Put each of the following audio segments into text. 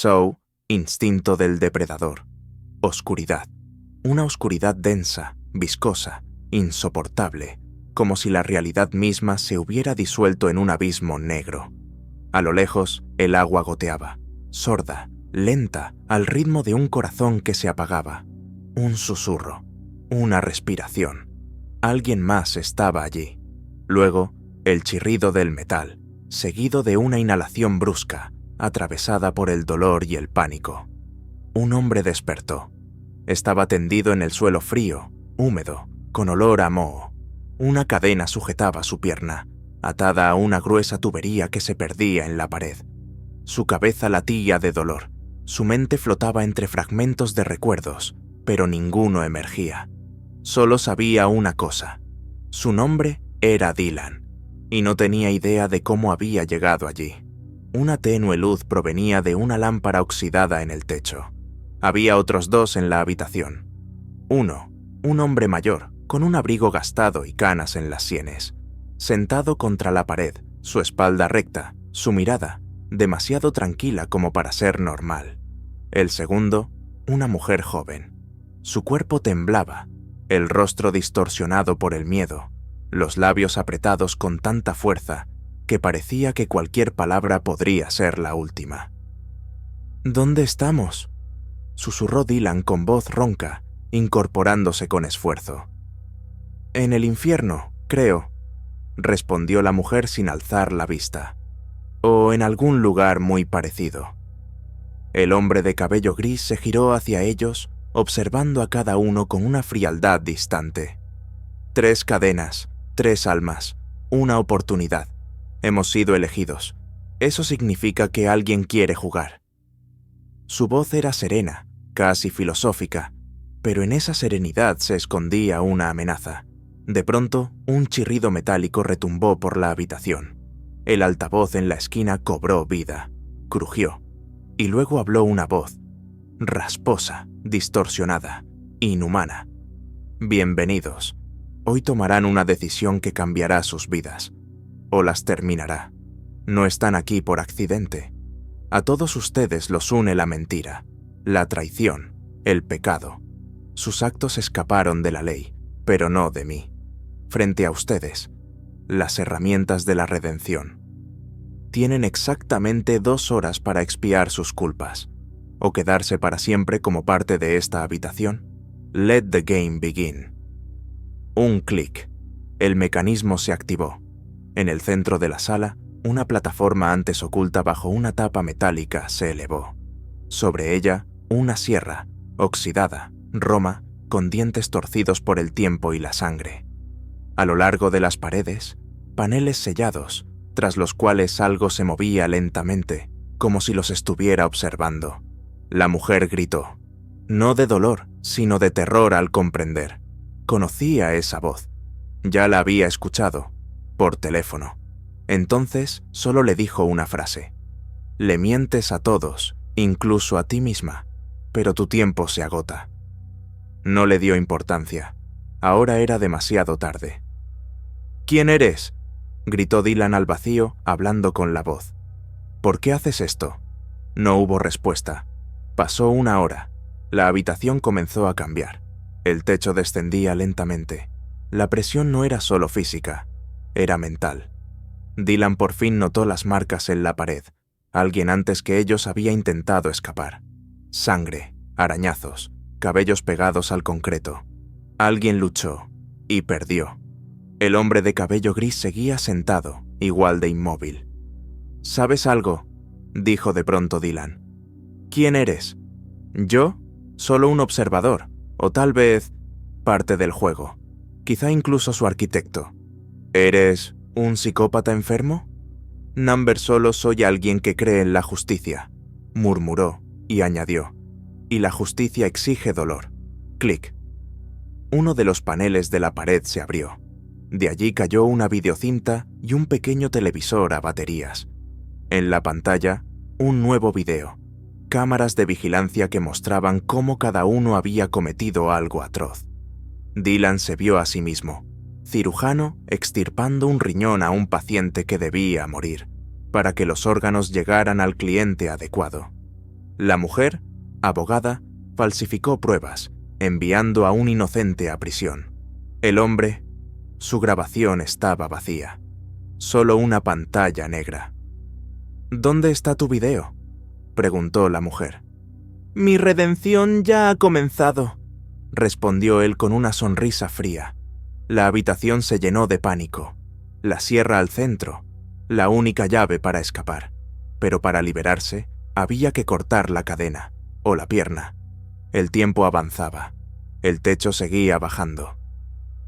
So, instinto del depredador. Oscuridad. Una oscuridad densa, viscosa, insoportable, como si la realidad misma se hubiera disuelto en un abismo negro. A lo lejos, el agua goteaba, sorda, lenta, al ritmo de un corazón que se apagaba. Un susurro, una respiración. Alguien más estaba allí. Luego, el chirrido del metal, seguido de una inhalación brusca, atravesada por el dolor y el pánico. Un hombre despertó. Estaba tendido en el suelo frío, húmedo, con olor a moho. Una cadena sujetaba su pierna, atada a una gruesa tubería que se perdía en la pared. Su cabeza latía de dolor. Su mente flotaba entre fragmentos de recuerdos, pero ninguno emergía. Solo sabía una cosa. Su nombre era Dylan, y no tenía idea de cómo había llegado allí. Una tenue luz provenía de una lámpara oxidada en el techo. Había otros dos en la habitación. Uno, un hombre mayor, con un abrigo gastado y canas en las sienes, sentado contra la pared, su espalda recta, su mirada, demasiado tranquila como para ser normal. El segundo, una mujer joven. Su cuerpo temblaba, el rostro distorsionado por el miedo, los labios apretados con tanta fuerza que parecía que cualquier palabra podría ser la última. «¿Dónde estamos?», susurró Dylan con voz ronca, incorporándose con esfuerzo. «En el infierno, creo», respondió la mujer sin alzar la vista. «O en algún lugar muy parecido». El hombre de cabello gris se giró hacia ellos, observando a cada uno con una frialdad distante. 3 cadenas, 3 almas, una oportunidad. Hemos sido elegidos. Eso significa que alguien quiere jugar. Su voz era serena, casi filosófica, pero en esa serenidad se escondía una amenaza. De pronto, un chirrido metálico retumbó por la habitación. El altavoz en la esquina cobró vida, crujió, y luego habló una voz, rasposa, distorsionada, inhumana. «Bienvenidos. Hoy tomarán una decisión que cambiará sus vidas, o las terminará. No están aquí por accidente. A todos ustedes los une la mentira, la traición, el pecado. Sus actos escaparon de la ley, pero no de mí. Frente a ustedes, las herramientas de la redención. Tienen exactamente 2 horas para expiar sus culpas, o quedarse para siempre como parte de esta habitación. Let the game begin». Un clic. El mecanismo se activó. En el centro de la sala, una plataforma antes oculta bajo una tapa metálica se elevó. Sobre ella, una sierra, oxidada, roma, con dientes torcidos por el tiempo y la sangre. A lo largo de las paredes, paneles sellados, tras los cuales algo se movía lentamente, como si los estuviera observando. La mujer gritó, no de dolor, sino de terror al comprender. Conocía esa voz. Ya la había escuchado, por teléfono. Entonces solo le dijo una frase. «Le mientes a todos, incluso a ti misma, pero tu tiempo se agota». No le dio importancia. Ahora era demasiado tarde. «¿Quién eres?», gritó Dylan al vacío, hablando con la voz. «¿Por qué haces esto?». No hubo respuesta. Pasó 1 hora. La habitación comenzó a cambiar. El techo descendía lentamente. La presión no era solo física, era mental. Dylan por fin notó las marcas en la pared. Alguien antes que ellos había intentado escapar. Sangre, arañazos, cabellos pegados al concreto. Alguien luchó y perdió. El hombre de cabello gris seguía sentado, igual de inmóvil. «¿Sabes algo?», dijo de pronto Dylan. «¿Quién eres?». «¿Yo? Solo un observador, o tal vez parte del juego. Quizá incluso su arquitecto». «¿Eres un psicópata enfermo?». «Number, solo soy alguien que cree en la justicia», murmuró y añadió. «Y la justicia exige dolor». Clic. Uno de los paneles de la pared se abrió. De allí cayó una videocinta y un pequeño televisor a baterías. En la pantalla, un nuevo video. Cámaras de vigilancia que mostraban cómo cada uno había cometido algo atroz. Dylan se vio a sí mismo, cirujano extirpando un riñón a un paciente que debía morir, para que los órganos llegaran al cliente adecuado. La mujer, abogada, falsificó pruebas, enviando a un inocente a prisión. El hombre, su grabación estaba vacía. Solo una pantalla negra. ¿Dónde está tu video?, preguntó la mujer. Mi redención ya ha comenzado, respondió él con una sonrisa fría. La habitación se llenó de pánico. La sierra al centro, la única llave para escapar. Pero para liberarse, había que cortar la cadena, o la pierna. El tiempo avanzaba. El techo seguía bajando.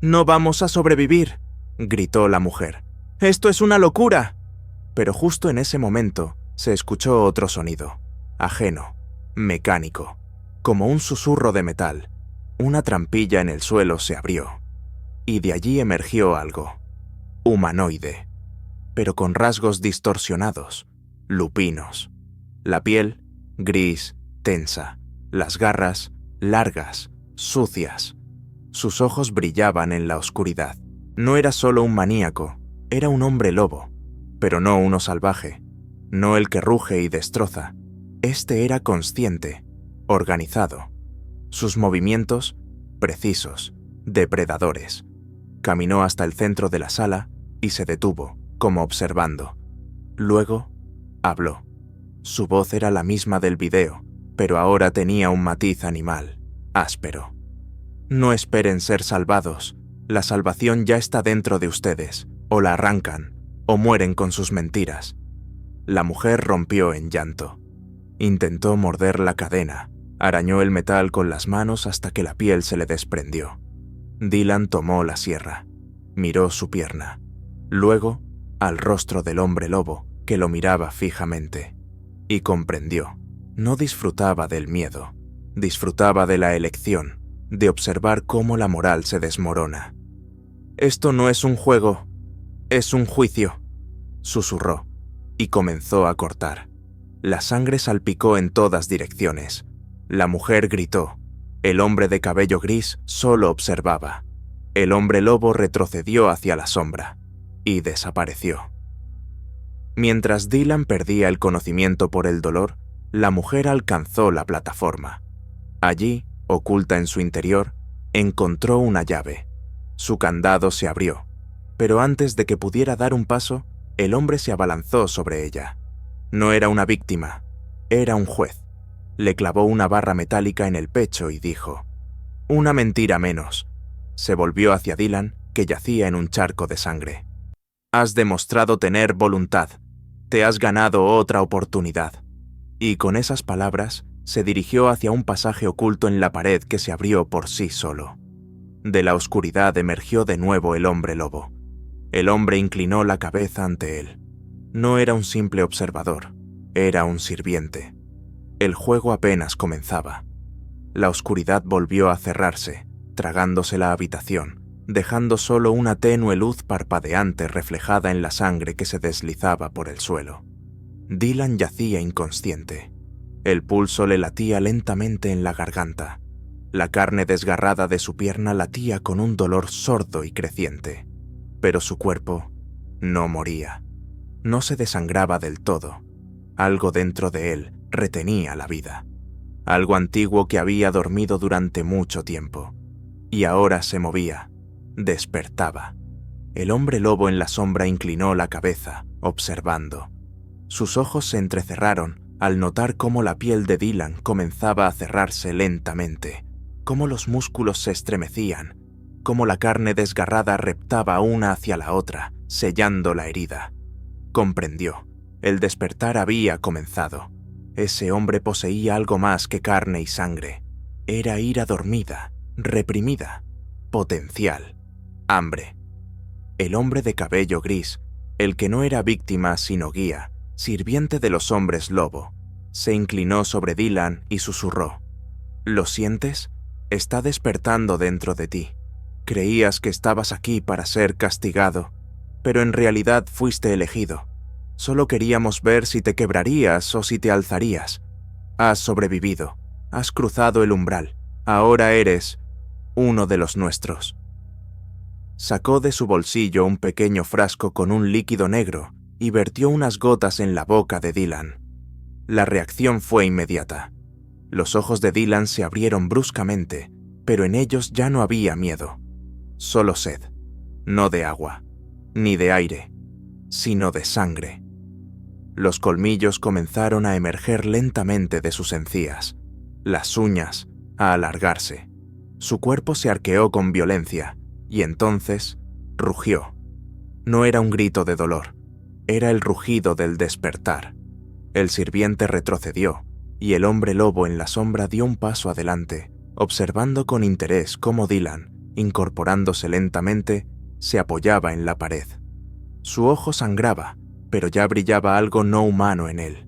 «¡No vamos a sobrevivir!», gritó la mujer. «¡Esto es una locura!». Pero justo en ese momento se escuchó otro sonido, ajeno, mecánico, como un susurro de metal. Una trampilla en el suelo se abrió, y de allí emergió algo, humanoide, pero con rasgos distorsionados, lupinos. La piel, gris, tensa, las garras, largas, sucias. Sus ojos brillaban en la oscuridad. No era solo un maníaco, era un hombre lobo, pero no uno salvaje, no el que ruge y destroza. Este era consciente, organizado. Sus movimientos, precisos, depredadores. Caminó hasta el centro de la sala y se detuvo, como observando. Luego, habló. Su voz era la misma del video, pero ahora tenía un matiz animal, áspero. No esperen ser salvados. La salvación ya está dentro de ustedes. O la arrancan, o mueren con sus mentiras. La mujer rompió en llanto. Intentó morder la cadena. Arañó el metal con las manos hasta que la piel se le desprendió. Dylan tomó la sierra. Miró su pierna. Luego, al rostro del hombre lobo, que lo miraba fijamente. Y comprendió. No disfrutaba del miedo. Disfrutaba de la elección, de observar cómo la moral se desmorona. «Esto no es un juego, es un juicio», susurró, y comenzó a cortar. La sangre salpicó en todas direcciones. La mujer gritó. El hombre de cabello gris solo observaba. El hombre lobo retrocedió hacia la sombra y desapareció. Mientras Dylan perdía el conocimiento por el dolor, la mujer alcanzó la plataforma. Allí, oculta en su interior, encontró una llave. Su candado se abrió, pero antes de que pudiera dar un paso, el hombre se abalanzó sobre ella. No era una víctima, era un juez. Le clavó una barra metálica en el pecho y dijo: «Una mentira menos». Se volvió hacia Dylan, que yacía en un charco de sangre. «Has demostrado tener voluntad. Te has ganado otra oportunidad». Y con esas palabras, se dirigió hacia un pasaje oculto en la pared que se abrió por sí solo. De la oscuridad emergió de nuevo el hombre lobo. El hombre inclinó la cabeza ante él. No era un simple observador, era un sirviente. El juego apenas comenzaba. La oscuridad volvió a cerrarse, tragándose la habitación, dejando solo una tenue luz parpadeante reflejada en la sangre que se deslizaba por el suelo. Dylan yacía inconsciente. El pulso le latía lentamente en la garganta. La carne desgarrada de su pierna latía con un dolor sordo y creciente. Pero su cuerpo no moría. No se desangraba del todo. Algo dentro de él retenía la vida. Algo antiguo que había dormido durante mucho tiempo. Y ahora se movía. Despertaba. El hombre lobo en la sombra inclinó la cabeza, observando. Sus ojos se entrecerraron al notar cómo la piel de Dylan comenzaba a cerrarse lentamente, cómo los músculos se estremecían, cómo la carne desgarrada reptaba una hacia la otra, sellando la herida. Comprendió. El despertar había comenzado. Ese hombre poseía algo más que carne y sangre. Era ira dormida, reprimida, potencial, hambre. El hombre de cabello gris, el que no era víctima sino guía, sirviente de los hombres lobo, se inclinó sobre Dylan y susurró: «¿Lo sientes? Está despertando dentro de ti. Creías que estabas aquí para ser castigado, pero en realidad fuiste elegido. Solo queríamos ver si te quebrarías o si te alzarías. Has sobrevivido, has cruzado el umbral, ahora eres uno de los nuestros». Sacó de su bolsillo un pequeño frasco con un líquido negro y vertió unas gotas en la boca de Dylan. La reacción fue inmediata. Los ojos de Dylan se abrieron bruscamente, pero en ellos ya no había miedo. Solo sed, no de agua, ni de aire, sino de sangre. Los colmillos comenzaron a emerger lentamente de sus encías, las uñas a alargarse. Su cuerpo se arqueó con violencia, y entonces rugió. No era un grito de dolor, era el rugido del despertar. El sirviente retrocedió, y el hombre lobo en la sombra dio un paso adelante, observando con interés cómo Dylan, incorporándose lentamente, se apoyaba en la pared. Su ojo sangraba, pero ya brillaba algo no humano en él.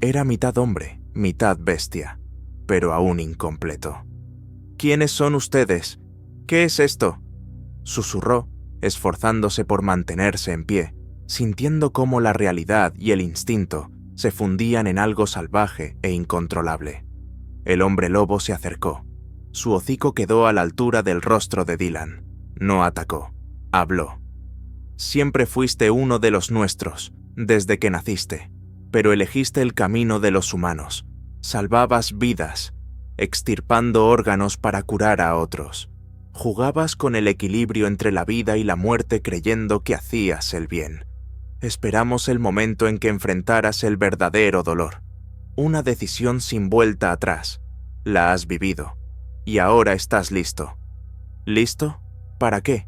Era mitad hombre, mitad bestia, pero aún incompleto. «¿Quiénes son ustedes? ¿Qué es esto?», susurró, esforzándose por mantenerse en pie, sintiendo cómo la realidad y el instinto se fundían en algo salvaje e incontrolable. El hombre lobo se acercó. Su hocico quedó a la altura del rostro de Dylan. No atacó, habló. «Siempre fuiste uno de los nuestros, desde que naciste, pero elegiste el camino de los humanos. Salvabas vidas, extirpando órganos para curar a otros. Jugabas con el equilibrio entre la vida y la muerte creyendo que hacías el bien. Esperamos el momento en que enfrentaras el verdadero dolor. Una decisión sin vuelta atrás. La has vivido. Y ahora estás listo». «¿Listo? ¿Para qué?»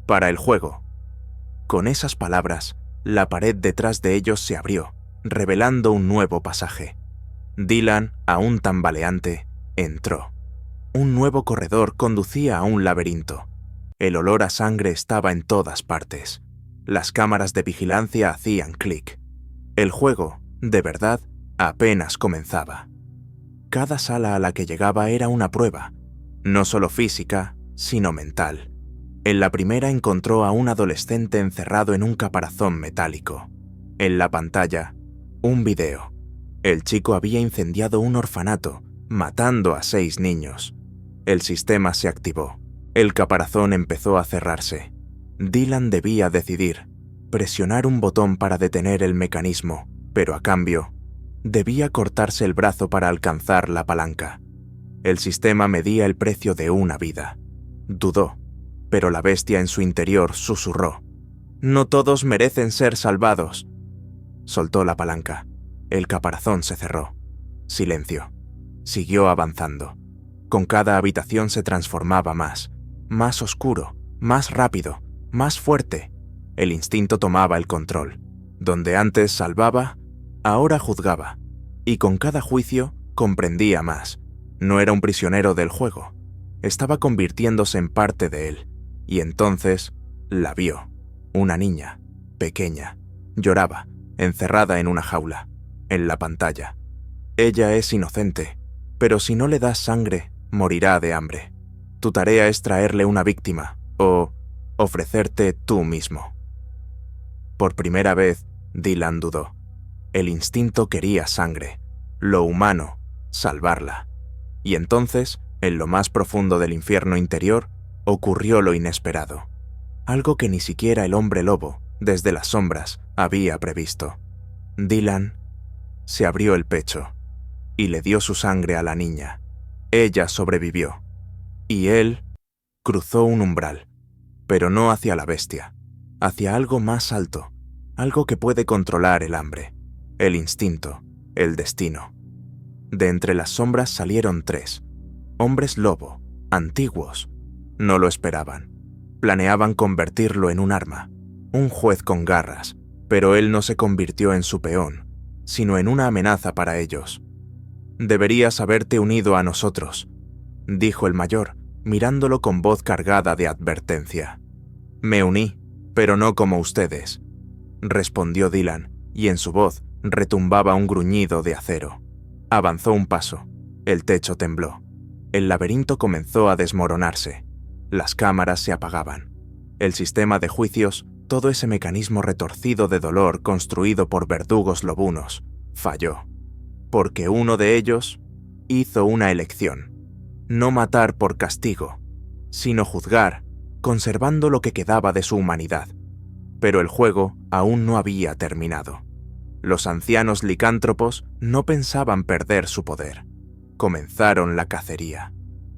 «Para el juego». Con esas palabras, la pared detrás de ellos se abrió, revelando un nuevo pasaje. Dylan, aún tambaleante, entró. Un nuevo corredor conducía a un laberinto. El olor a sangre estaba en todas partes. Las cámaras de vigilancia hacían clic. El juego, de verdad, apenas comenzaba. Cada sala a la que llegaba era una prueba, no solo física, sino mental. En la primera encontró a un adolescente encerrado en un caparazón metálico. En la pantalla, un video. El chico había incendiado un orfanato, matando a 6 niños. El sistema se activó. El caparazón empezó a cerrarse. Dylan debía decidir, presionar un botón para detener el mecanismo, pero a cambio, debía cortarse el brazo para alcanzar la palanca. El sistema medía el precio de una vida. Dudó, pero la bestia en su interior susurró. «No todos merecen ser salvados». Soltó la palanca. El caparazón se cerró. Silencio. Siguió avanzando. Con cada habitación se transformaba más oscuro, más rápido, más fuerte. El instinto tomaba el control. Donde antes salvaba, ahora juzgaba. Y con cada juicio comprendía más. No era un prisionero del juego. Estaba convirtiéndose en parte de él. Y entonces la vio. Una niña, pequeña. Lloraba, encerrada en una jaula, en la pantalla. Ella es inocente, pero si no le das sangre, morirá de hambre. Tu tarea es traerle una víctima, o ofrecerte tú mismo. Por primera vez, Dylan dudó. El instinto quería sangre, lo humano, salvarla. Y entonces, en lo más profundo del infierno interior, ocurrió lo inesperado. Algo que ni siquiera el hombre lobo, desde las sombras, había previsto. Dylan se abrió el pecho y le dio su sangre a la niña. Ella sobrevivió. Y él cruzó un umbral, pero no hacia la bestia, hacia algo más alto, algo que puede controlar el hambre, el instinto, el destino. De entre las sombras salieron 3, hombres lobo, antiguos. No lo esperaban. Planeaban convertirlo en un arma, un juez con garras, pero él no se convirtió en su peón, sino en una amenaza para ellos. «Deberías haberte unido a nosotros», dijo el mayor, mirándolo con voz cargada de advertencia. «Me uní, pero no como ustedes», respondió Dylan, y en su voz retumbaba un gruñido de acero. Avanzó un paso. El techo tembló. El laberinto comenzó a desmoronarse. Las cámaras se apagaban. El sistema de juicios, todo ese mecanismo retorcido de dolor construido por verdugos lobunos, falló. Porque uno de ellos hizo una elección. No matar por castigo, sino juzgar, conservando lo que quedaba de su humanidad. Pero el juego aún no había terminado. Los ancianos licántropos no pensaban perder su poder. Comenzaron la cacería.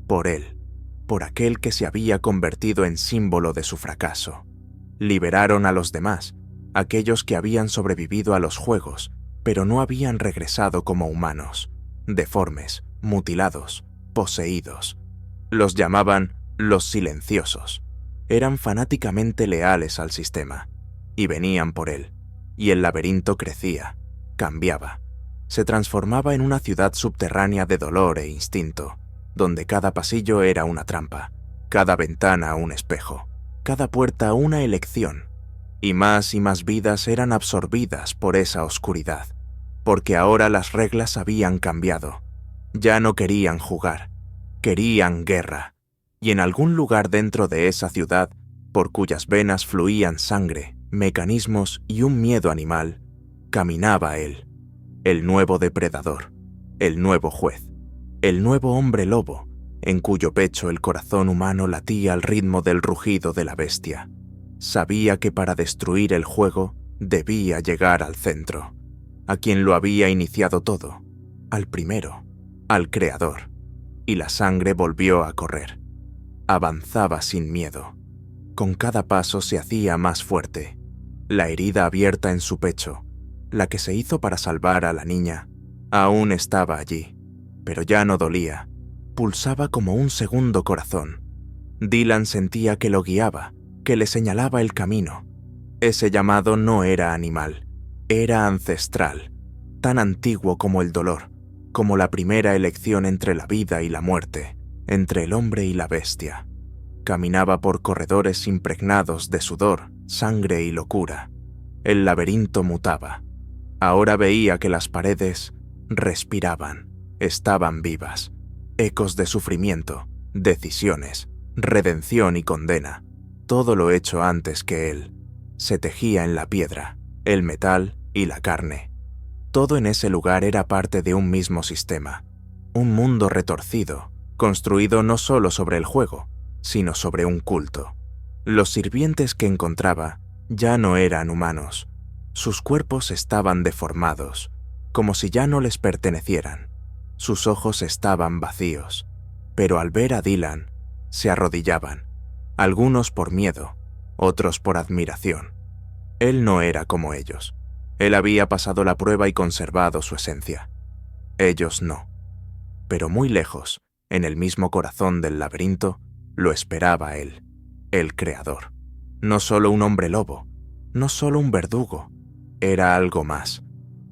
Por él, por aquel que se había convertido en símbolo de su fracaso. Liberaron a los demás, aquellos que habían sobrevivido a los juegos, pero no habían regresado como humanos, deformes, mutilados, poseídos. Los llamaban los silenciosos. Eran fanáticamente leales al sistema, y venían por él, y el laberinto crecía, cambiaba. Se transformaba en una ciudad subterránea de dolor e instinto, donde cada pasillo era una trampa, cada ventana un espejo, cada puerta una elección, y más vidas eran absorbidas por esa oscuridad, porque ahora las reglas habían cambiado. Ya no querían jugar, querían guerra, y en algún lugar dentro de esa ciudad, por cuyas venas fluían sangre, mecanismos y un miedo animal, caminaba él, el nuevo depredador, el nuevo juez, el nuevo hombre lobo, en cuyo pecho el corazón humano latía al ritmo del rugido de la bestia. Sabía que para destruir el juego debía llegar al centro, a quien lo había iniciado todo, al primero, al creador, y la sangre volvió a correr. Avanzaba sin miedo. Con cada paso se hacía más fuerte. La herida abierta en su pecho, la que se hizo para salvar a la niña, aún estaba allí, pero ya no dolía. Pulsaba como un segundo corazón. Dylan sentía que lo guiaba, que le señalaba el camino. Ese llamado no era animal, era ancestral, tan antiguo como el dolor, como la primera elección entre la vida y la muerte, entre el hombre y la bestia. Caminaba por corredores impregnados de sudor, sangre y locura. El laberinto mutaba. Ahora veía que las paredes respiraban, estaban vivas. Ecos de sufrimiento, decisiones, redención y condena. Todo lo hecho antes que él. Se tejía en la piedra, el metal y la carne. Todo en ese lugar era parte de un mismo sistema. Un mundo retorcido, construido no solo sobre el juego, sino sobre un culto. Los sirvientes que encontraba ya no eran humanos. Sus cuerpos estaban deformados, como si ya no les pertenecieran. Sus ojos estaban vacíos, pero al ver a Dylan, se arrodillaban, algunos por miedo, otros por admiración. Él no era como ellos. Él había pasado la prueba y conservado su esencia. Ellos no. Pero muy lejos, en el mismo corazón del laberinto, lo esperaba él, el creador. No solo un hombre lobo, no solo un verdugo, era algo más.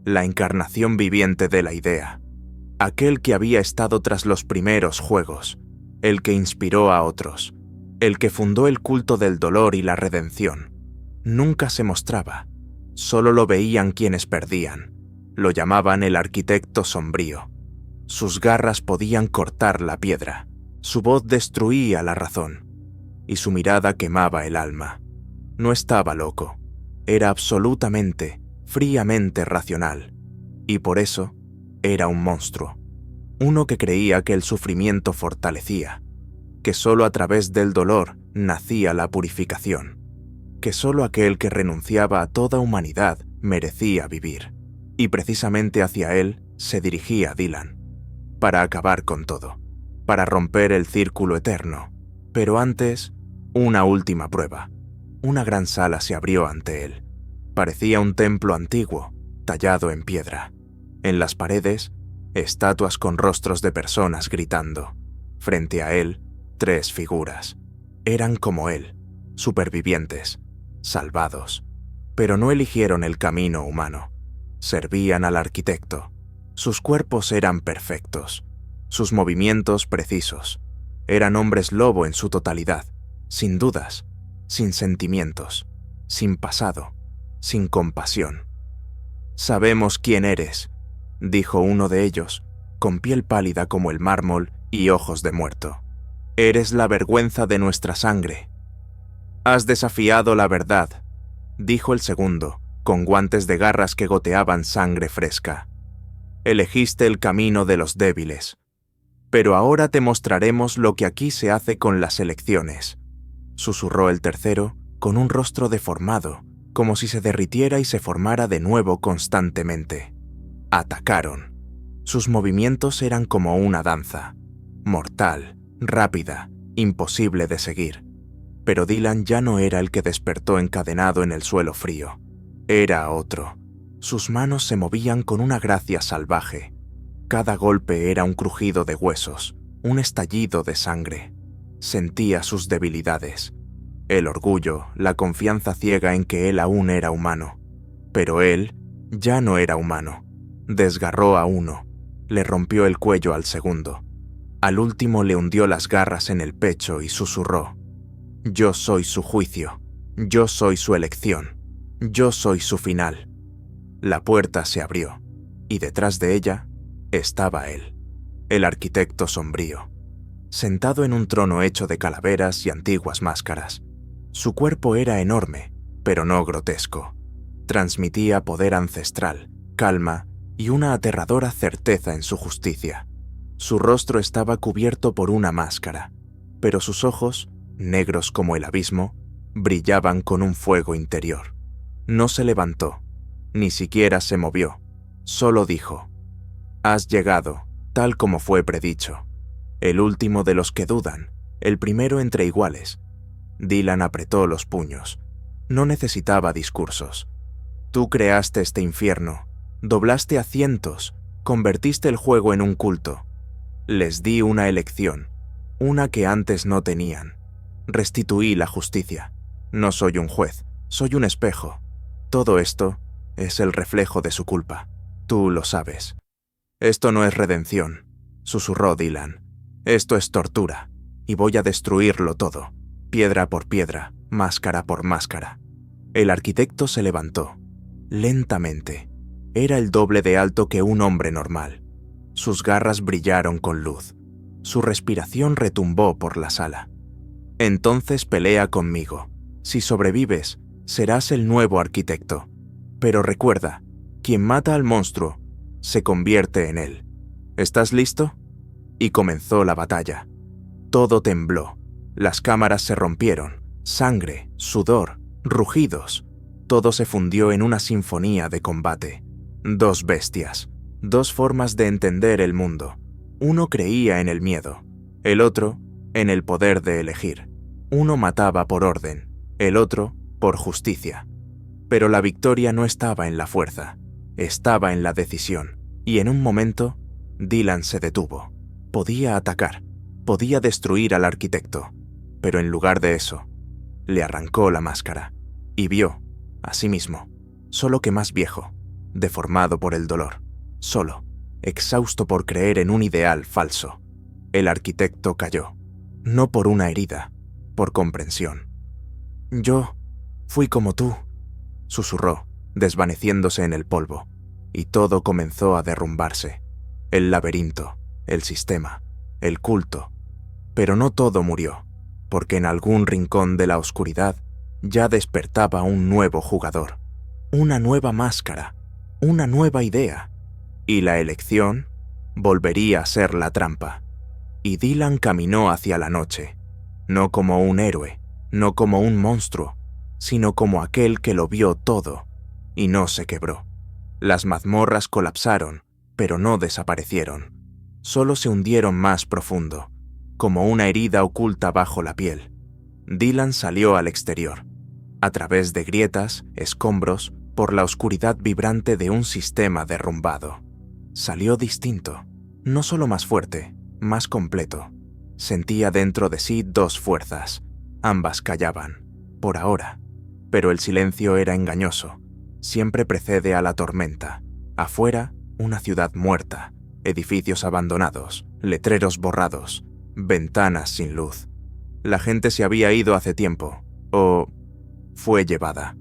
La encarnación viviente de la idea. Aquel que había estado tras los primeros juegos, el que inspiró a otros, el que fundó el culto del dolor y la redención. Nunca se mostraba, solo lo veían quienes perdían. Lo llamaban el arquitecto sombrío. Sus garras podían cortar la piedra, su voz destruía la razón, y su mirada quemaba el alma. No estaba loco, era absolutamente, fríamente racional, y por eso era un monstruo, uno que creía que el sufrimiento fortalecía, que solo a través del dolor nacía la purificación, que solo aquel que renunciaba a toda humanidad merecía vivir, y precisamente hacia él se dirigía Dylan, para acabar con todo, para romper el círculo eterno. Pero antes, una última prueba. Una gran sala se abrió ante él. Parecía un templo antiguo, tallado en piedra. En las paredes, estatuas con rostros de personas gritando. Frente a él, 3 figuras. Eran como él, supervivientes, salvados. Pero no eligieron el camino humano. Servían al arquitecto. Sus cuerpos eran perfectos, sus movimientos precisos. Eran hombres lobo en su totalidad, sin dudas, sin sentimientos, sin pasado, sin compasión. «Sabemos quién eres», dijo uno de ellos, con piel pálida como el mármol y ojos de muerto. «Eres la vergüenza de nuestra sangre». «Has desafiado la verdad», dijo el segundo, con guantes de garras que goteaban sangre fresca. «Elegiste el camino de los débiles. Pero ahora te mostraremos lo que aquí se hace con las elecciones», susurró el tercero, con un rostro deformado, como si se derritiera y se formara de nuevo constantemente. Atacaron. Sus movimientos eran como una danza, mortal, rápida, imposible de seguir. Pero Dylan ya no era el que despertó encadenado en el suelo frío. Era otro. Sus manos se movían con una gracia salvaje. Cada golpe era un crujido de huesos, un estallido de sangre. Sentía sus debilidades. El orgullo, la confianza ciega en que él aún era humano. Pero él ya no era humano. Desgarró a uno, le rompió el cuello al segundo. Al último le hundió las garras en el pecho y susurró: «Yo soy su juicio, yo soy su elección, yo soy su final». La puerta se abrió, y detrás de ella estaba él, el arquitecto sombrío, sentado en un trono hecho de calaveras y antiguas máscaras. Su cuerpo era enorme, pero no grotesco. Transmitía poder ancestral, calma y una aterradora certeza en su justicia. Su rostro estaba cubierto por una máscara, pero sus ojos, negros como el abismo, brillaban con un fuego interior. No se levantó, ni siquiera se movió, solo dijo: «Has llegado, tal como fue predicho. El último de los que dudan, el primero entre iguales». Dylan apretó los puños. No necesitaba discursos. «Tú creaste este infierno, doblaste a cientos, convertiste el juego en un culto. Les di una elección, una que antes no tenían. Restituí la justicia. No soy un juez, soy un espejo. Todo esto es el reflejo de su culpa. Tú lo sabes». «Esto no es redención», susurró Dylan. «Esto es tortura, y voy a destruirlo todo, piedra por piedra, máscara por máscara». El arquitecto se levantó, lentamente. Era el doble de alto que un hombre normal. Sus garras brillaron con luz. Su respiración retumbó por la sala. «Entonces pelea conmigo. Si sobrevives, serás el nuevo arquitecto. Pero recuerda, quien mata al monstruo se convierte en él. ¿Estás listo?». Y comenzó la batalla. Todo tembló. Las cámaras se rompieron. Sangre, sudor, rugidos. Todo se fundió en una sinfonía de combate. Dos bestias, dos formas de entender el mundo. Uno creía en el miedo, el otro en el poder de elegir. Uno mataba por orden, el otro por justicia. Pero la victoria no estaba en la fuerza, estaba en la decisión. Y en un momento, Dylan se detuvo. Podía atacar, podía destruir al arquitecto, pero en lugar de eso, le arrancó la máscara y vio, a sí mismo, solo que más viejo, deformado por el dolor, solo, exhausto por creer en un ideal falso. El arquitecto cayó, no por una herida, por comprensión. «Yo fui como tú», susurró, desvaneciéndose en el polvo, y todo comenzó a derrumbarse. El laberinto, el sistema, el culto. Pero no todo murió, porque en algún rincón de la oscuridad ya despertaba un nuevo jugador, una nueva máscara, una nueva idea, y la elección volvería a ser la trampa. Y Dylan caminó hacia la noche, no como un héroe, no como un monstruo, sino como aquel que lo vio todo y no se quebró. Las mazmorras colapsaron, pero no desaparecieron. Solo se hundieron más profundo, como una herida oculta bajo la piel. Dylan salió al exterior, a través de grietas, escombros, por la oscuridad vibrante de un sistema derrumbado. Salió distinto, no solo más fuerte, más completo. Sentía dentro de sí dos fuerzas. Ambas callaban, por ahora. Pero el silencio era engañoso. Siempre precede a la tormenta. Afuera, una ciudad muerta, edificios abandonados, letreros borrados, ventanas sin luz. La gente se había ido hace tiempo, o fue llevada.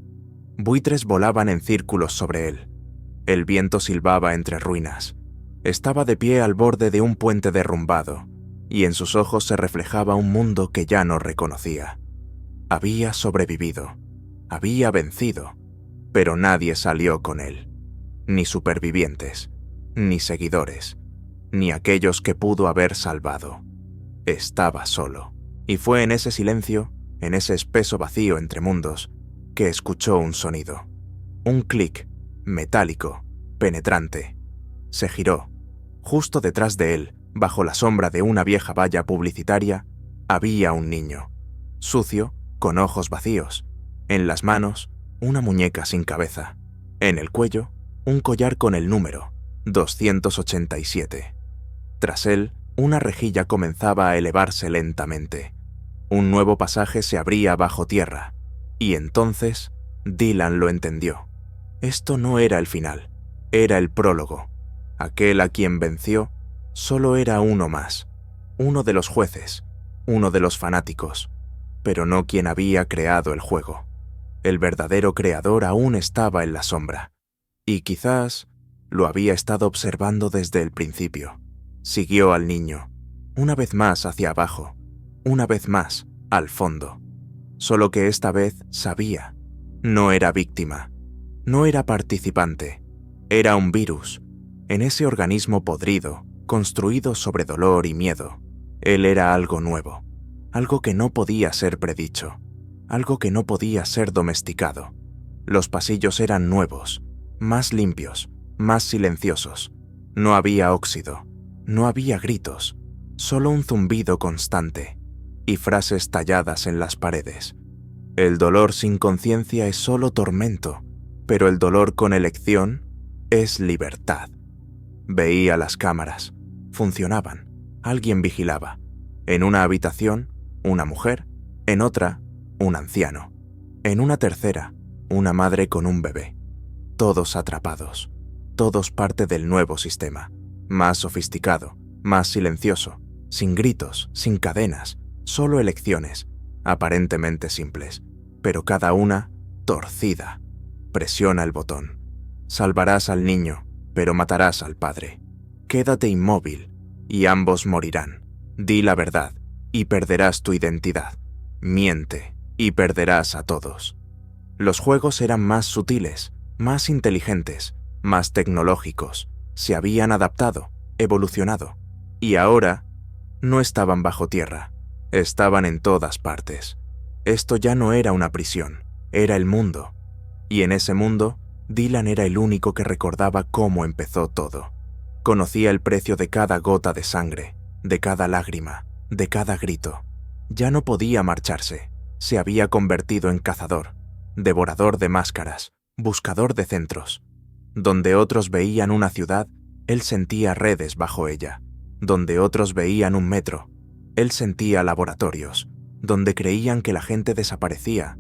Buitres volaban en círculos sobre él. El viento silbaba entre ruinas. Estaba de pie al borde de un puente derrumbado, y en sus ojos se reflejaba un mundo que ya no reconocía. Había sobrevivido, había vencido, pero nadie salió con él. Ni supervivientes, ni seguidores, ni aquellos que pudo haber salvado. Estaba solo, y fue en ese silencio, en ese espeso vacío entre mundos, que escuchó un sonido. Un clic, metálico, penetrante. Se giró. Justo detrás de él, bajo la sombra de una vieja valla publicitaria, había un niño. Sucio, con ojos vacíos. En las manos, una muñeca sin cabeza. En el cuello, un collar con el número 287. Tras él, una rejilla comenzaba a elevarse lentamente. Un nuevo pasaje se abría bajo tierra. Y entonces, Dylan lo entendió. Esto no era el final, era el prólogo. Aquel a quien venció solo era uno más, uno de los jueces, uno de los fanáticos, pero no quien había creado el juego. El verdadero creador aún estaba en la sombra, y quizás lo había estado observando desde el principio. Siguió al niño, una vez más hacia abajo, una vez más al fondo. Solo que esta vez sabía. No era víctima, no era participante, era un virus, en ese organismo podrido, construido sobre dolor y miedo. Él era algo nuevo, algo que no podía ser predicho, algo que no podía ser domesticado. Los pasillos eran nuevos, más limpios, más silenciosos. No había óxido, no había gritos, solo un zumbido constante y frases talladas en las paredes. El dolor sin conciencia es solo tormento, pero el dolor con elección es libertad. Veía las cámaras, funcionaban, alguien vigilaba. En una habitación, una mujer, en otra, un anciano. En una tercera, una madre con un bebé. Todos atrapados, todos parte del nuevo sistema, más sofisticado, más silencioso, sin gritos, sin cadenas, solo elecciones, aparentemente simples, pero cada una torcida. Presiona el botón. Salvarás al niño, pero matarás al padre. Quédate inmóvil, y ambos morirán. Di la verdad, y perderás tu identidad. Miente, y perderás a todos. Los juegos eran más sutiles, más inteligentes, más tecnológicos. Se habían adaptado, evolucionado, y ahora no estaban bajo tierra, estaban en todas partes. Esto ya no era una prisión, era el mundo. Y en ese mundo, Dylan era el único que recordaba cómo empezó todo. Conocía el precio de cada gota de sangre, de cada lágrima, de cada grito. Ya no podía marcharse. Se había convertido en cazador, devorador de máscaras, buscador de centros. Donde otros veían una ciudad, él sentía redes bajo ella. Donde otros veían un metro, él sentía laboratorios. Donde creían que la gente desaparecía,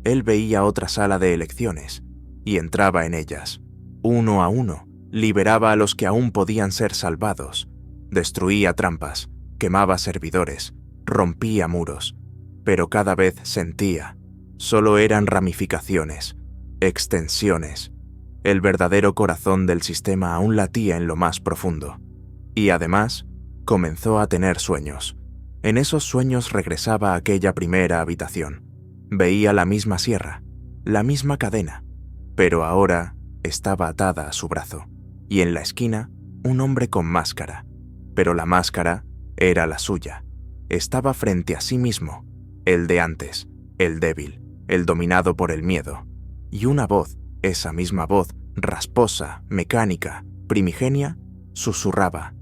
él veía otra sala de elecciones y entraba en ellas. Uno a uno, liberaba a los que aún podían ser salvados. Destruía trampas, quemaba servidores, rompía muros. Pero cada vez sentía. Solo eran ramificaciones, extensiones. El verdadero corazón del sistema aún latía en lo más profundo. Y además, comenzó a tener sueños. En esos sueños regresaba a aquella primera habitación. Veía la misma sierra, la misma cadena, pero ahora estaba atada a su brazo, y en la esquina un hombre con máscara, pero la máscara era la suya. Estaba frente a sí mismo, el de antes, el débil, el dominado por el miedo, y una voz, esa misma voz, rasposa, mecánica, primigenia, susurraba: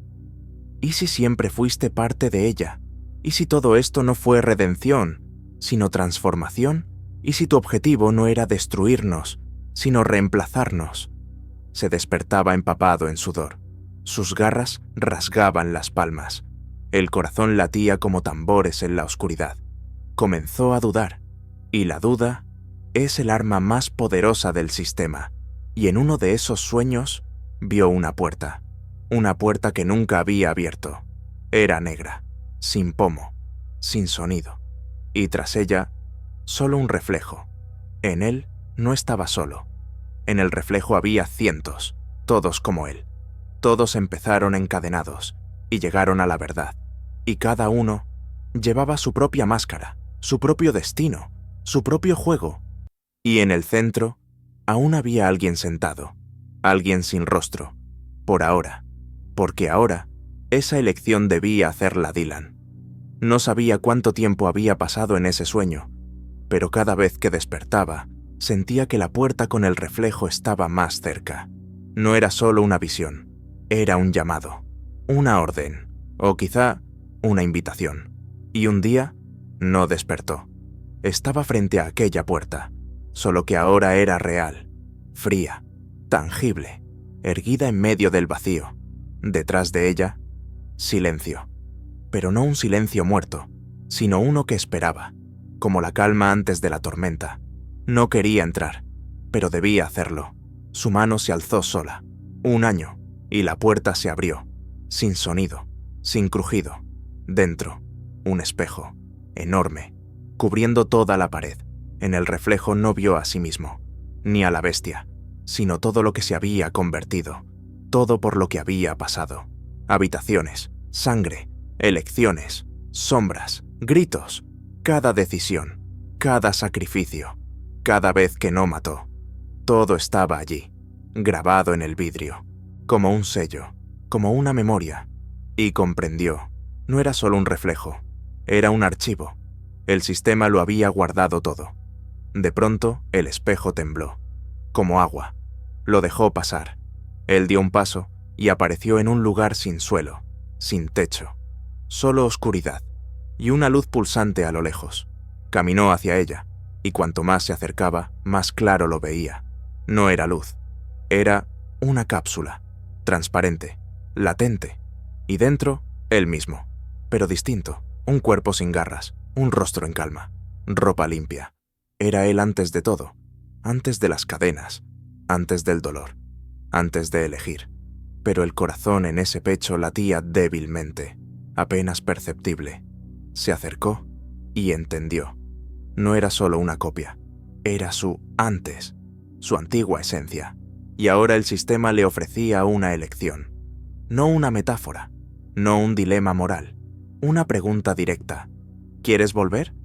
¿y si siempre fuiste parte de ella? ¿Y si todo esto no fue redención, sino transformación? ¿Y si tu objetivo no era destruirnos, sino reemplazarnos? Se despertaba empapado en sudor. Sus garras rasgaban las palmas. El corazón latía como tambores en la oscuridad. Comenzó a dudar, y la duda es el arma más poderosa del sistema. Y en uno de esos sueños vio una puerta que nunca había abierto. Era negra, sin pomo, sin sonido. Y tras ella, solo un reflejo. En él no estaba solo. En el reflejo había cientos, todos como él. Todos empezaron encadenados y llegaron a la verdad. Y cada uno llevaba su propia máscara, su propio destino, su propio juego. Y en el centro aún había alguien sentado, alguien sin rostro, por ahora, porque ahora esa elección debía hacerla Dylan. No sabía cuánto tiempo había pasado en ese sueño, pero cada vez que despertaba, Sentía que la puerta con el reflejo estaba más cerca. No era solo una visión, era un llamado, una orden, o quizá una invitación. Y un día no despertó. Estaba frente a aquella puerta, solo que ahora era real, fría, tangible, erguida en medio del vacío. Detrás de ella, silencio. Pero no un silencio muerto, sino uno que esperaba, como la calma antes de la tormenta. No quería entrar, pero debía hacerlo. Su mano se alzó sola. 1 año, y la puerta se abrió, sin sonido, sin crujido. Dentro, un espejo, enorme, cubriendo toda la pared. En el reflejo no vio a sí mismo, ni a la bestia, sino todo lo que se había convertido, todo por lo que había pasado. Habitaciones, sangre, elecciones, sombras, gritos, cada decisión, cada sacrificio, cada vez que no mató. Todo estaba allí, grabado en el vidrio, como un sello, como una memoria. Y comprendió, no era solo un reflejo, era un archivo. El sistema lo había guardado todo. De pronto, el espejo tembló, como agua. Lo dejó pasar. Él dio un paso y apareció en un lugar sin suelo, sin techo, solo oscuridad y una luz pulsante a lo lejos. Caminó hacia ella, y cuanto más se acercaba, más claro lo veía. No era luz, era una cápsula, transparente, latente, y dentro, él mismo, pero distinto, un cuerpo sin garras, un rostro en calma, ropa limpia. Era él antes de todo, antes de las cadenas, antes del dolor, antes de elegir. Pero el corazón en ese pecho latía débilmente, apenas perceptible. Se acercó y entendió. No era solo una copia, era su antes, su antigua esencia. Y ahora el sistema le ofrecía una elección. No una metáfora, no un dilema moral, una pregunta directa. ¿Quieres volver?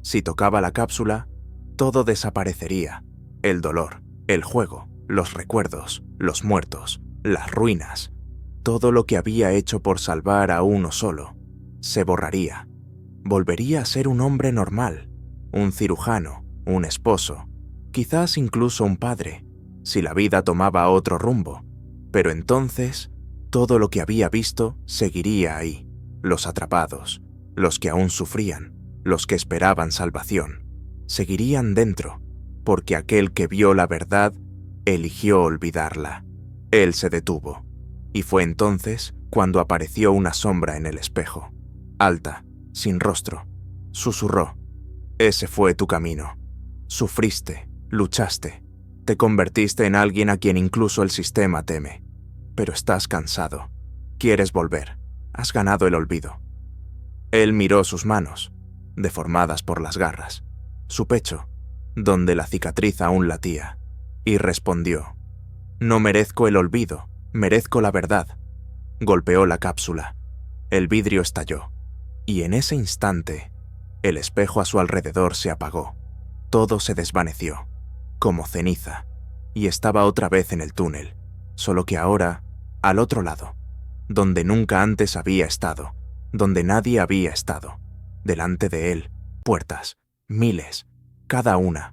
Si tocaba la cápsula, todo desaparecería. El dolor, el juego, los recuerdos, los muertos, las ruinas. Todo lo que había hecho por salvar a uno solo, se borraría. Volvería a ser un hombre normal, un cirujano, un esposo, quizás incluso un padre, si la vida tomaba otro rumbo. Pero entonces, todo lo que había visto seguiría ahí. Los atrapados, los que aún sufrían, los que esperaban salvación, seguirían dentro, porque aquel que vio la verdad eligió olvidarla. Él se detuvo, y fue entonces cuando apareció una sombra en el espejo, alta, sin rostro. Susurró: «Ese fue tu camino. Sufriste, luchaste, te convertiste en alguien a quien incluso el sistema teme. Pero estás cansado. Quieres volver. Has ganado el olvido». Él miró sus manos, deformadas por las garras, su pecho, donde la cicatriz aún latía, y respondió: «No merezco el olvido, merezco la verdad». Golpeó la cápsula. El vidrio estalló, y en ese instante, el espejo a su alrededor se apagó. Todo se desvaneció, como ceniza, y estaba otra vez en el túnel, solo que ahora, al otro lado, donde nunca antes había estado, donde nadie había estado. Delante de él, puertas, miles, cada una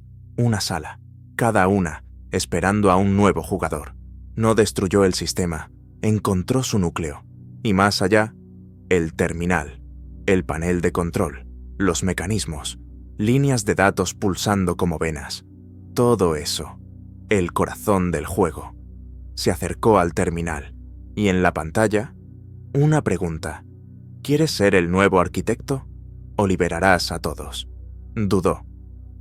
sala, cada una esperando a un nuevo jugador. No destruyó el sistema, encontró su núcleo, y más allá, el terminal, el panel de control, los mecanismos, líneas de datos pulsando como venas. Todo eso, el corazón del juego. Se acercó al terminal, y en la pantalla, una pregunta: ¿quieres ser el nuevo arquitecto o liberarás a todos? Dudó,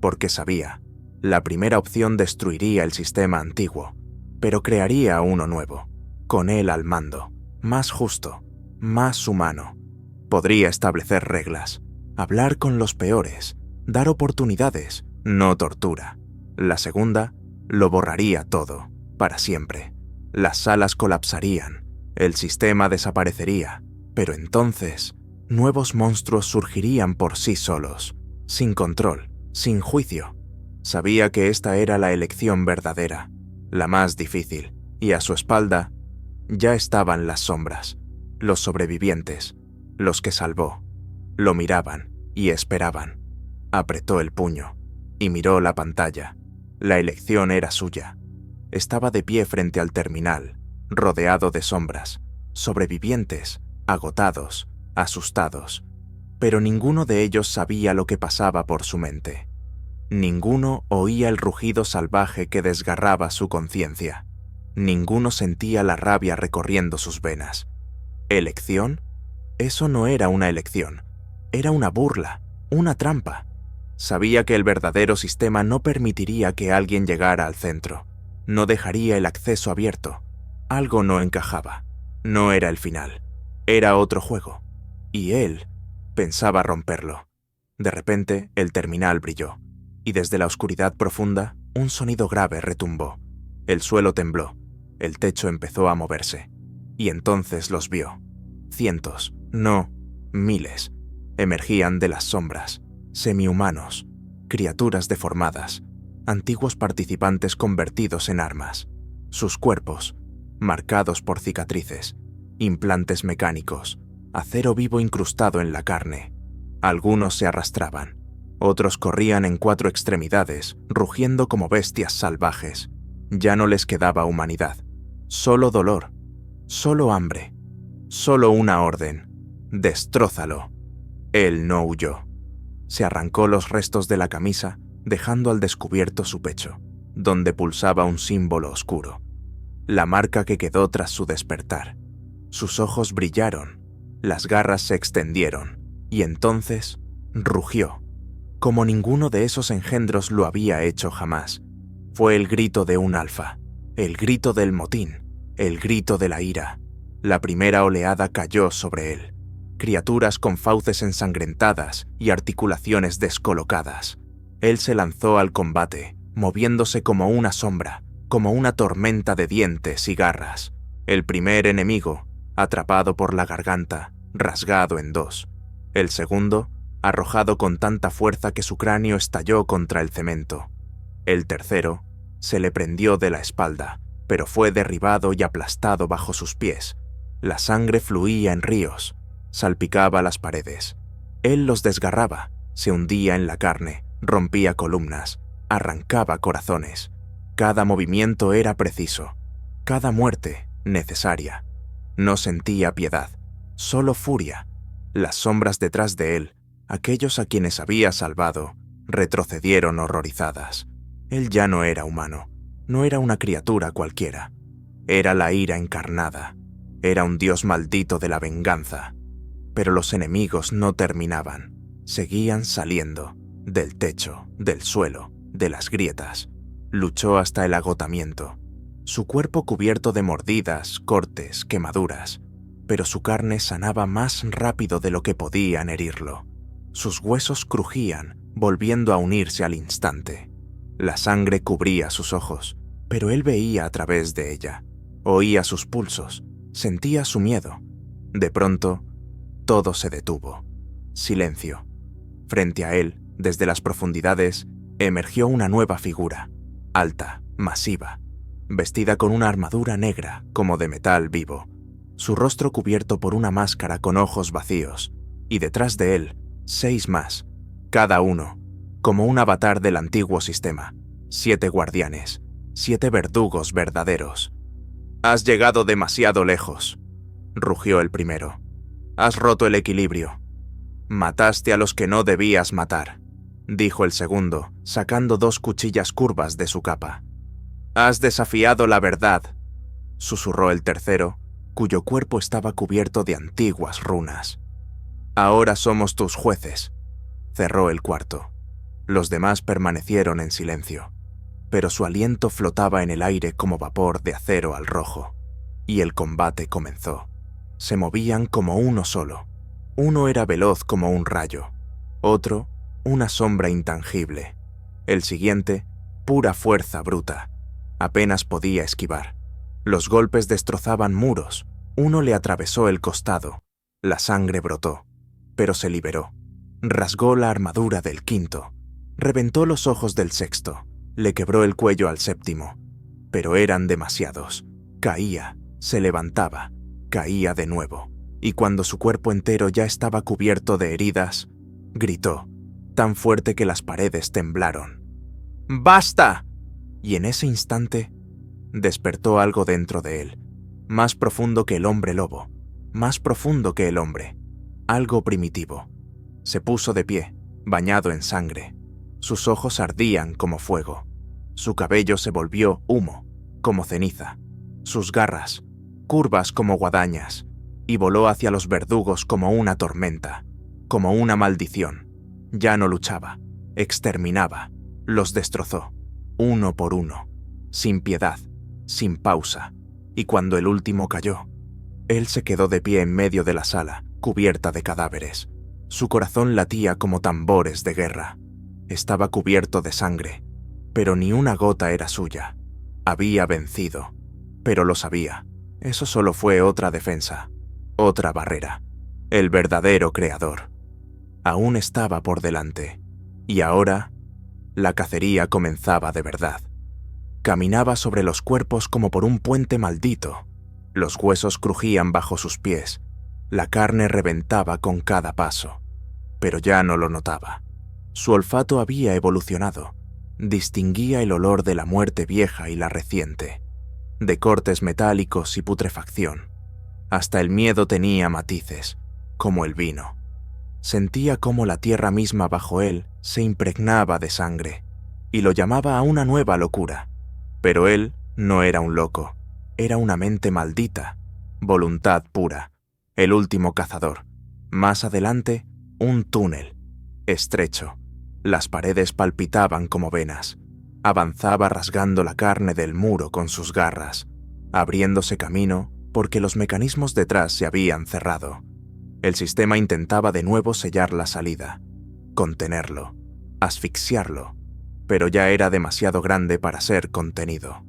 porque sabía, la primera opción destruiría el sistema antiguo, pero crearía uno nuevo, con él al mando, más justo, más humano. Podría establecer reglas, hablar con los peores, dar oportunidades, no tortura. La segunda lo borraría todo, para siempre. Las salas colapsarían, el sistema desaparecería, pero entonces nuevos monstruos surgirían por sí solos, sin control, sin juicio. Sabía que esta era la elección verdadera, la más difícil, y a su espalda ya estaban las sombras, los sobrevivientes, los que salvó. Lo miraban y esperaban. Apretó el puño y miró la pantalla. La elección era suya. Estaba de pie frente al terminal, rodeado de sombras, sobrevivientes, agotados, asustados, pero ninguno de ellos sabía lo que pasaba por su mente. Ninguno oía el rugido salvaje que desgarraba su conciencia. Ninguno sentía la rabia recorriendo sus venas. ¿Elección? Eso no era una elección. Era una burla, una trampa. Sabía que el verdadero sistema no permitiría que alguien llegara al centro. No dejaría el acceso abierto. Algo no encajaba. No era el final. Era otro juego. Y él pensaba romperlo. De repente, el terminal brilló, y desde la oscuridad profunda, un sonido grave retumbó. El suelo tembló. El techo empezó a moverse. Y entonces los vio. Cientos, no, miles, emergían de las sombras, semihumanos, criaturas deformadas, antiguos participantes convertidos en armas. Sus cuerpos, marcados por cicatrices, implantes mecánicos, acero vivo incrustado en la carne. Algunos se arrastraban, otros corrían en 4 extremidades, rugiendo como bestias salvajes. Ya no les quedaba humanidad, solo dolor, solo hambre, solo una orden: destrózalo. Él no huyó. Se arrancó los restos de la camisa, dejando al descubierto su pecho, donde pulsaba un símbolo oscuro, la marca que quedó tras su despertar. Sus ojos brillaron, las garras se extendieron, y entonces rugió, como ninguno de esos engendros lo había hecho jamás. Fue el grito de un alfa, el grito del motín, el grito de la ira. La primera oleada cayó sobre él. Criaturas con fauces ensangrentadas y articulaciones descolocadas. Él se lanzó al combate, moviéndose como una sombra, como una tormenta de dientes y garras. El primer enemigo, atrapado por la garganta, rasgado en 2. El segundo, arrojado con tanta fuerza que su cráneo estalló contra el cemento. El tercero, se le prendió de la espalda, pero fue derribado y aplastado bajo sus pies. La sangre fluía en ríos, salpicaba las paredes. Él los desgarraba, se hundía en la carne, rompía columnas, arrancaba corazones. Cada movimiento era preciso, cada muerte necesaria. No sentía piedad, solo furia. Las sombras detrás de él, aquellos a quienes había salvado, retrocedieron horrorizadas. Él ya no era humano, no era una criatura cualquiera. Era la ira encarnada, era un dios maldito de la venganza. Pero los enemigos no terminaban, seguían saliendo, del techo, del suelo, de las grietas. Luchó hasta el agotamiento, su cuerpo cubierto de mordidas, cortes, quemaduras, pero su carne sanaba más rápido de lo que podían herirlo. Sus huesos crujían, volviendo a unirse al instante. La sangre cubría sus ojos, pero él veía a través de ella, oía sus pulsos, sentía su miedo. De pronto, todo se detuvo. Silencio. Frente a él, desde las profundidades, emergió una nueva figura, alta, masiva, vestida con una armadura negra como de metal vivo, su rostro cubierto por una máscara con ojos vacíos, y detrás de él, 6 más, cada uno, como un avatar del antiguo sistema, 7 guardianes, 7 verdugos verdaderos. «Has llegado demasiado lejos», rugió el primero. «Has roto el equilibrio. Mataste a los que no debías matar», dijo el segundo, sacando 2 cuchillas curvas de su capa. «Has desafiado la verdad», susurró el tercero, cuyo cuerpo estaba cubierto de antiguas runas. «Ahora somos tus jueces», cerró el cuarto. Los demás permanecieron en silencio, pero su aliento flotaba en el aire como vapor de acero al rojo, y el combate comenzó. Se movían como uno solo. Uno era veloz como un rayo, otro, una sombra intangible. El siguiente, pura fuerza bruta. Apenas podía esquivar. Los golpes destrozaban muros. Uno le atravesó el costado. La sangre brotó, pero se liberó. Rasgó la armadura del quinto. Reventó los ojos del sexto. Le quebró el cuello al séptimo. Pero eran demasiados. Caía, se levantaba, caía de nuevo. Y cuando su cuerpo entero ya estaba cubierto de heridas, gritó, tan fuerte que las paredes temblaron. «¡Basta!». y en ese instante despertó algo dentro de él, más profundo que el hombre lobo, más profundo que el hombre, algo primitivo. Se puso de pie, bañado en sangre. Sus ojos ardían como fuego. Su cabello se volvió humo, como ceniza. Sus garras, curvas como guadañas, y voló hacia los verdugos como una tormenta, como una maldición. Ya no luchaba, exterminaba, los destrozó, uno por uno, sin piedad, sin pausa, y cuando el último cayó, él se quedó de pie en medio de la sala, cubierta de cadáveres. Su corazón latía como tambores de guerra. Estaba cubierto de sangre, pero ni una gota era suya. Había vencido, pero lo sabía. Eso solo fue otra defensa, otra barrera. El verdadero creador aún estaba por delante, y ahora la cacería comenzaba de verdad. Caminaba sobre los cuerpos como por un puente maldito. Los huesos crujían bajo sus pies, la carne reventaba con cada paso, pero ya no lo notaba. Su olfato había evolucionado, distinguía el olor de la muerte vieja y la reciente, de cortes metálicos y putrefacción. Hasta el miedo tenía matices, como el vino. Sentía cómo la tierra misma bajo él se impregnaba de sangre, y lo llamaba a una nueva locura. Pero él no era un loco, era una mente maldita, voluntad pura, el último cazador. Más adelante, un túnel, estrecho. Las paredes palpitaban como venas. Avanzaba rasgando la carne del muro con sus garras, abriéndose camino porque los mecanismos detrás se habían cerrado. El sistema intentaba de nuevo sellar la salida, contenerlo, asfixiarlo, pero ya era demasiado grande para ser contenido.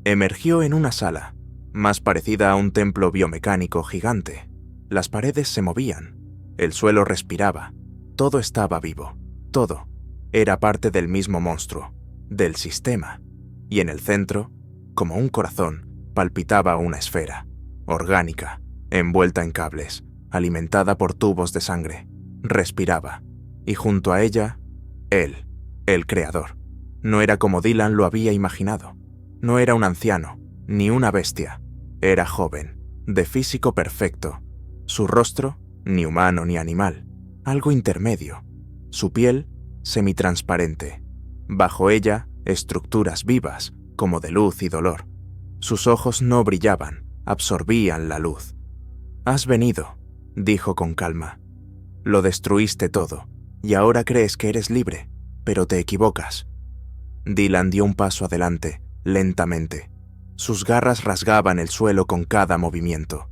Emergió en una sala, más parecida a un templo biomecánico gigante. Las paredes se movían, el suelo respiraba, todo estaba vivo, todo era parte del mismo monstruo, del sistema, y en el centro, como un corazón, palpitaba una esfera, orgánica, envuelta en cables, alimentada por tubos de sangre. Respiraba, y junto a ella, él, el creador. No era como Dylan lo había imaginado. No era un anciano, ni una bestia. Era joven, de físico perfecto. Su rostro, ni humano ni animal, algo intermedio. Su piel, semitransparente. Bajo ella, estructuras vivas, como de luz y dolor. Sus ojos no brillaban, absorbían la luz. «Has venido», dijo con calma. «Lo destruiste todo, y ahora crees que eres libre, pero te equivocas». Dylan dio un paso adelante, lentamente. Sus garras rasgaban el suelo con cada movimiento.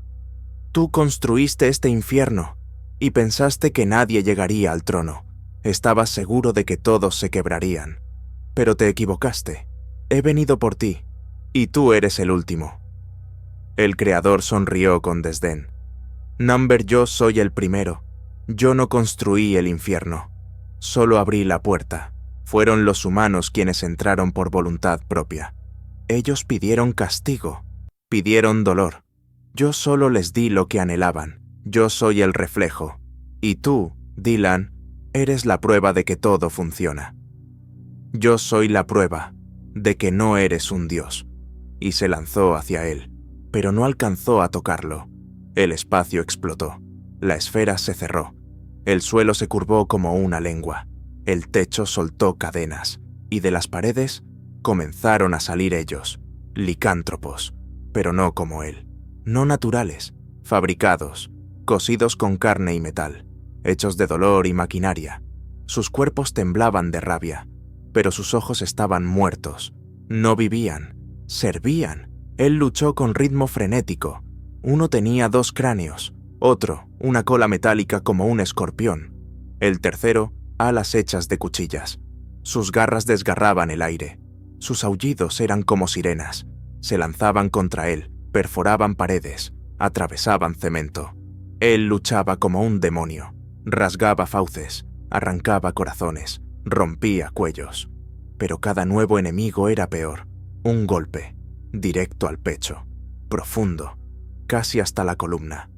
«Tú construiste este infierno, y pensaste que nadie llegaría al trono. Estabas seguro de que todos se quebrarían. Pero te equivocaste. He venido por ti, y tú eres el último». El creador sonrió con desdén. «Number, yo soy el primero. Yo no construí el infierno. Solo abrí la puerta. Fueron los humanos quienes entraron por voluntad propia. Ellos pidieron castigo, pidieron dolor. Yo solo les di lo que anhelaban. Yo soy el reflejo. Y tú, Dylan, eres la prueba de que todo funciona. Yo soy la prueba de que no eres un dios». Y se lanzó hacia él, pero no alcanzó a tocarlo. El espacio explotó. La esfera se cerró. El suelo se curvó como una lengua. El techo soltó cadenas, y de las paredes comenzaron a salir ellos, licántropos, pero no como él. No naturales, fabricados, cosidos con carne y metal, hechos de dolor y maquinaria. Sus cuerpos temblaban de rabia, pero sus ojos estaban muertos. No vivían, servían. Él luchó con ritmo frenético. Uno tenía 2 cráneos, otro una cola metálica como un escorpión, el tercero alas hechas de cuchillas. Sus garras desgarraban el aire. Sus aullidos eran como sirenas. Se lanzaban contra él, perforaban paredes, atravesaban cemento. Él luchaba como un demonio. Rasgaba fauces, arrancaba corazones, rompía cuellos. Pero cada nuevo enemigo era peor. Un golpe, directo al pecho, profundo, casi hasta la columna.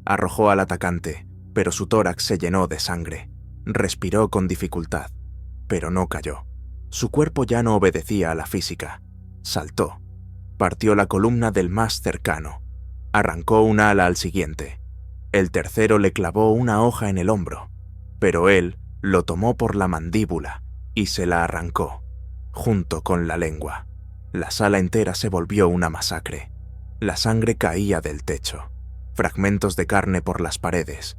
Arrojó al atacante, pero su tórax se llenó de sangre. Respiró con dificultad, pero no cayó. Su cuerpo ya no obedecía a la física. Saltó. Partió la columna del más cercano. Arrancó un ala al siguiente. El tercero le clavó una hoja en el hombro, pero él lo tomó por la mandíbula y se la arrancó, junto con la lengua. La sala entera se volvió una masacre. La sangre caía del techo, fragmentos de carne por las paredes,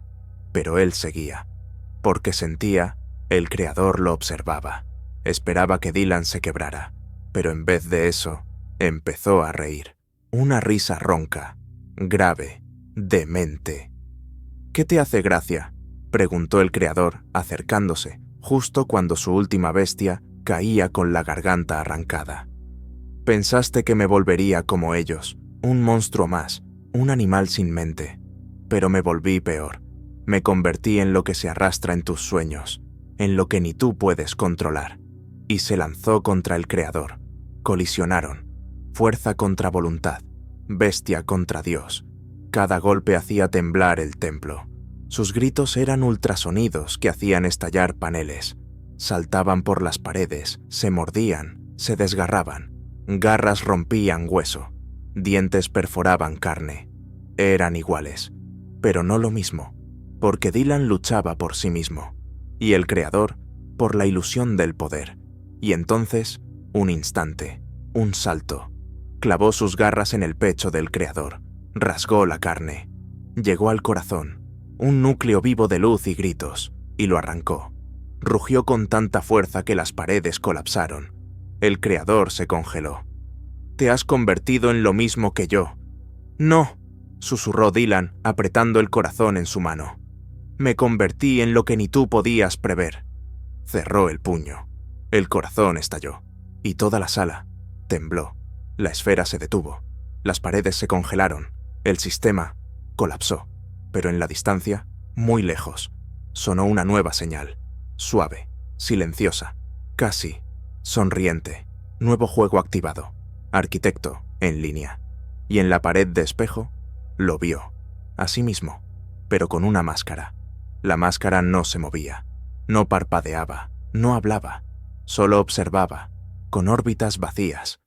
pero él seguía, porque sentía, el Creador lo observaba. Esperaba que Dylan se quebrara, pero en vez de eso, empezó a reír. Una risa ronca, grave, demente. «¿Qué te hace gracia?», preguntó el Creador, acercándose, justo cuando su última bestia caía con la garganta arrancada. «Pensaste que me volvería como ellos, un monstruo más, un animal sin mente. Pero me volví peor. Me convertí en lo que se arrastra en tus sueños, en lo que ni tú puedes controlar». Y se lanzó contra el Creador. Colisionaron. Fuerza contra voluntad. Bestia contra Dios. Cada golpe hacía temblar el templo. Sus gritos eran ultrasonidos que hacían estallar paneles. Saltaban por las paredes, se mordían, se desgarraban. Garras rompían hueso. Dientes perforaban carne. Eran iguales, pero no lo mismo, porque Dylan luchaba por sí mismo, y el Creador por la ilusión del poder. Y entonces, un instante, un salto. Clavó sus garras en el pecho del Creador. Rasgó la carne. Llegó al corazón, un núcleo vivo de luz y gritos, y lo arrancó. Rugió con tanta fuerza que las paredes colapsaron. El Creador se congeló. «Te has convertido en lo mismo que yo». «No», susurró Dylan, apretando el corazón en su mano. «Me convertí en lo que ni tú podías prever». Cerró el puño. El corazón estalló, y toda la sala tembló. La esfera se detuvo. Las paredes se congelaron. El sistema colapsó. Pero en la distancia, muy lejos, sonó una nueva señal. Suave, silenciosa, casi sonriente. Nuevo juego activado. Arquitecto, en línea. Y en la pared de espejo, lo vio. A sí mismo, pero con una máscara. La máscara no se movía. No parpadeaba. No hablaba. Solo observaba, con órbitas vacías.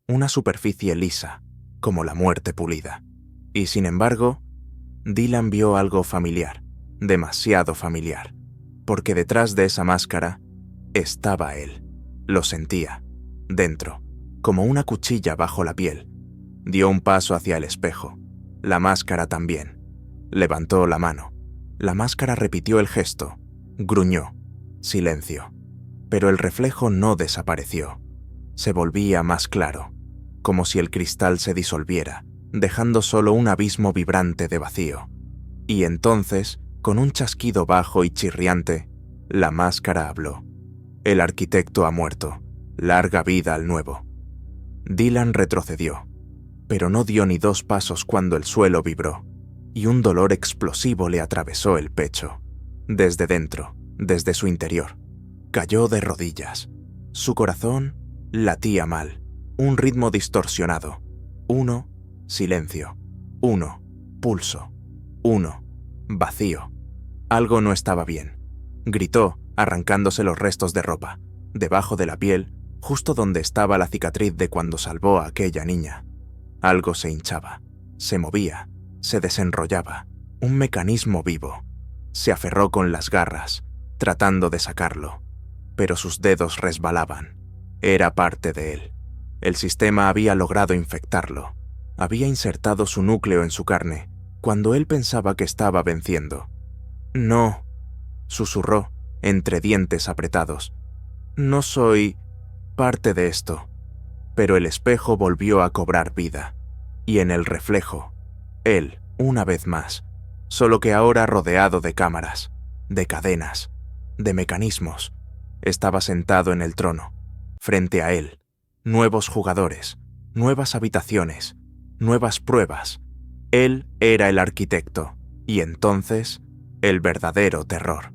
Una superficie lisa, como la muerte pulida. Y sin embargo, Dylan vio algo familiar, demasiado familiar, porque detrás de esa máscara estaba él. Lo sentía, dentro, como una cuchilla bajo la piel. Dio un paso hacia el espejo. La máscara también. Levantó la mano. La máscara repitió el gesto. Gruñó. Silencio. Pero el reflejo no desapareció. Se volvía más claro, como si el cristal se disolviera, dejando solo un abismo vibrante de vacío. Y entonces, con un chasquido bajo y chirriante, la máscara habló. «El arquitecto ha muerto. Larga vida al nuevo». Dylan retrocedió, pero no dio ni 2 pasos cuando el suelo vibró, y un dolor explosivo le atravesó el pecho. Desde dentro, desde su interior, cayó de rodillas. Su corazón latía mal, un ritmo distorsionado. 1, silencio. 1, pulso. 1, vacío. Algo no estaba bien. Gritó, arrancándose los restos de ropa, debajo de la piel, justo donde estaba la cicatriz de cuando salvó a aquella niña. Algo se hinchaba, se movía, se desenrollaba, un mecanismo vivo. Se aferró con las garras, tratando de sacarlo, pero sus dedos resbalaban. Era parte de él. El sistema había logrado infectarlo. Había insertado su núcleo en su carne, cuando él pensaba que estaba venciendo. «No», susurró, entre dientes apretados. «No soy parte de esto». Pero el espejo volvió a cobrar vida, y en el reflejo, él, una vez más, solo que ahora rodeado de cámaras, de cadenas, de mecanismos, estaba sentado en el trono. Frente a él, nuevos jugadores, nuevas habitaciones, nuevas pruebas. Él era el arquitecto, y entonces, el verdadero terror,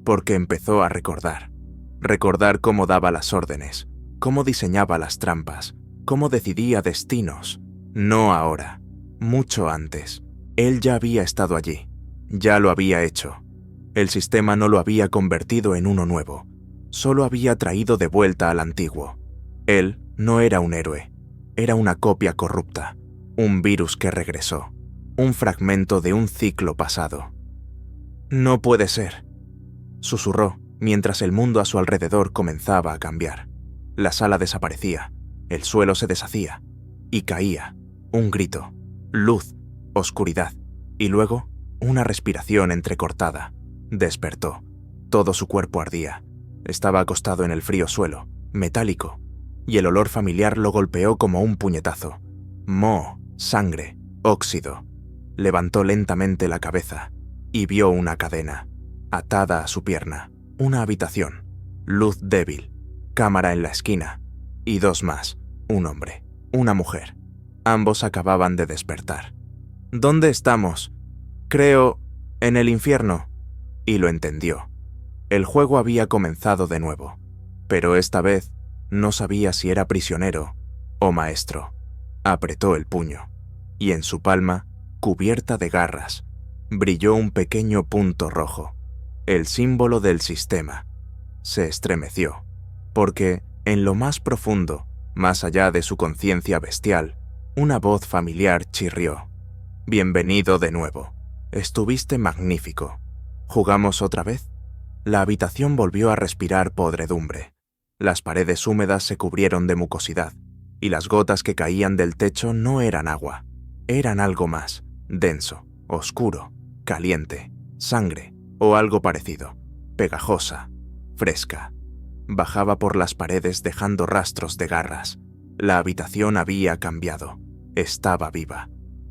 porque empezó a recordar cómo daba las órdenes, cómo diseñaba las trampas, cómo decidía destinos. No ahora, mucho antes. Él ya había estado allí, ya lo había hecho. El sistema no lo había convertido en uno nuevo, solo había traído de vuelta al antiguo. Él no era un héroe, era una copia corrupta, un virus que regresó, un fragmento de un ciclo pasado. «No puede ser», susurró mientras el mundo a su alrededor comenzaba a cambiar. La sala desaparecía, el suelo se deshacía, y caía un grito, luz, oscuridad, y luego una respiración entrecortada. Despertó. Todo su cuerpo ardía. Estaba acostado en el frío suelo, metálico, y el olor familiar lo golpeó como un puñetazo. Moho, sangre, óxido. Levantó lentamente la cabeza y vio una cadena, atada a su pierna, una habitación, luz débil, cámara en la esquina, y dos más, un hombre, una mujer. Ambos acababan de despertar. «¿Dónde estamos?» «Creo, en el infierno». Y lo entendió. El juego había comenzado de nuevo, pero esta vez no sabía si era prisionero o maestro. Apretó el puño, y en su palma, cubierta de garras, brilló un pequeño punto rojo, el símbolo del sistema. Se estremeció, porque, en lo más profundo, más allá de su conciencia bestial, una voz familiar chirrió. «Bienvenido de nuevo. Estuviste magnífico. ¿Jugamos otra vez?» La habitación volvió a respirar podredumbre. Las paredes húmedas se cubrieron de mucosidad, y las gotas que caían del techo no eran agua. Eran algo más, denso, oscuro, caliente, sangre o algo parecido, pegajosa, fresca. Bajaba por las paredes dejando rastros de garras. La habitación había cambiado. Estaba viva.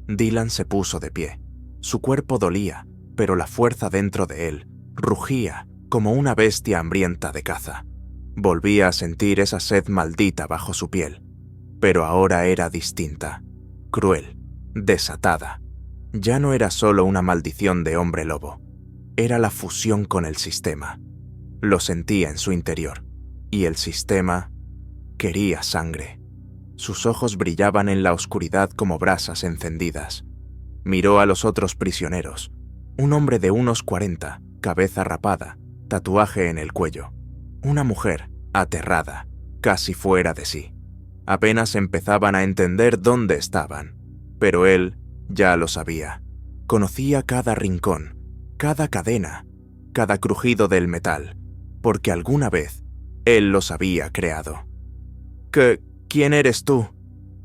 Dylan se puso de pie. Su cuerpo dolía, pero la fuerza dentro de él rugía como una bestia hambrienta de caza. Volvía a sentir esa sed maldita bajo su piel, pero ahora era distinta, cruel, desatada. Ya no era solo una maldición de hombre lobo, era la fusión con el sistema. Lo sentía en su interior, y el sistema quería sangre. Sus ojos brillaban en la oscuridad como brasas encendidas. Miró a los otros prisioneros, un hombre de unos 40, cabeza rapada, tatuaje en el cuello. Una mujer, aterrada, casi fuera de sí. Apenas empezaban a entender dónde estaban, pero él ya lo sabía. Conocía cada rincón, cada cadena, cada crujido del metal, porque alguna vez él los había creado. «¿Quién eres tú?»,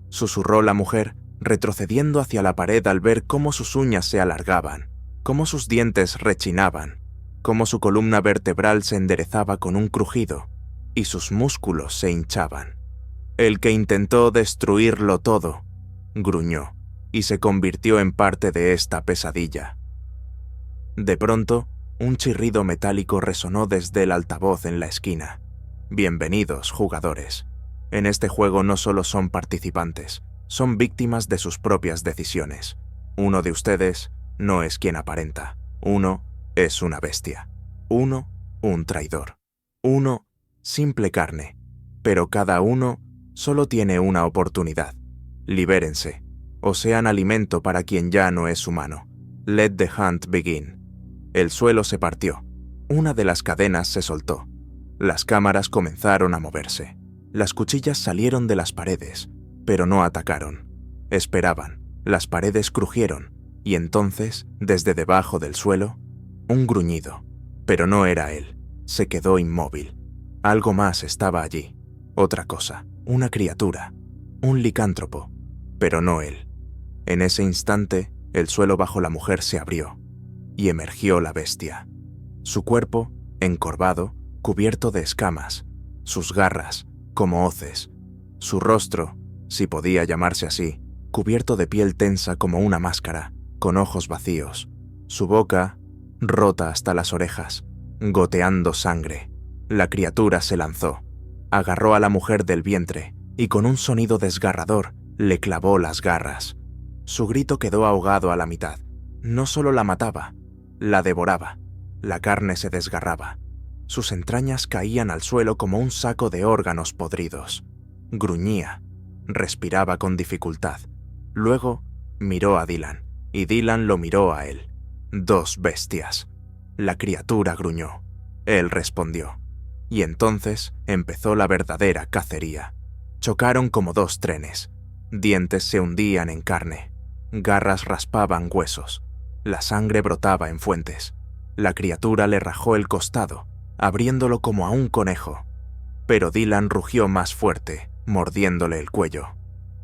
susurró la mujer, retrocediendo hacia la pared al ver cómo sus uñas se alargaban, cómo sus dientes rechinaban, cómo su columna vertebral se enderezaba con un crujido y sus músculos se hinchaban. «El que intentó destruirlo todo», gruñó, y se convirtió en parte de esta pesadilla. De pronto, un chirrido metálico resonó desde el altavoz en la esquina. «Bienvenidos, jugadores. En este juego no solo son participantes, son víctimas de sus propias decisiones. Uno de ustedes no es quien aparenta. Uno es una bestia. Uno, un traidor. Uno, simple carne. Pero cada uno solo tiene una oportunidad. Libérense, o sean alimento para quien ya no es humano. Let the hunt begin». El suelo se partió. Una de las cadenas se soltó. Las cámaras comenzaron a moverse. Las cuchillas salieron de las paredes, pero no atacaron. Esperaban. Las paredes crujieron, y entonces, desde debajo del suelo, un gruñido. Pero no era él. Se quedó inmóvil. Algo más estaba allí. Otra cosa. Una criatura. Un licántropo. Pero no él. En ese instante, el suelo bajo la mujer se abrió, y emergió la bestia. Su cuerpo, encorvado, cubierto de escamas. Sus garras, como hoces. Su rostro, si podía llamarse así, cubierto de piel tensa como una máscara, con ojos vacíos. Su boca, rota hasta las orejas, goteando sangre. La criatura se lanzó, agarró a la mujer del vientre y con un sonido desgarrador le clavó las garras. Su grito quedó ahogado a la mitad. No solo la mataba, la devoraba. La carne se desgarraba. Sus entrañas caían al suelo como un saco de órganos podridos. Gruñía. Respiraba con dificultad. Luego miró a Dylan, y Dylan lo miró a él. Dos bestias. La criatura gruñó. Él respondió. Y entonces empezó la verdadera cacería. Chocaron como dos trenes. Dientes se hundían en carne. Garras raspaban huesos. La sangre brotaba en fuentes. La criatura le rajó el costado, abriéndolo como a un conejo. Pero Dylan rugió más fuerte, mordiéndole el cuello.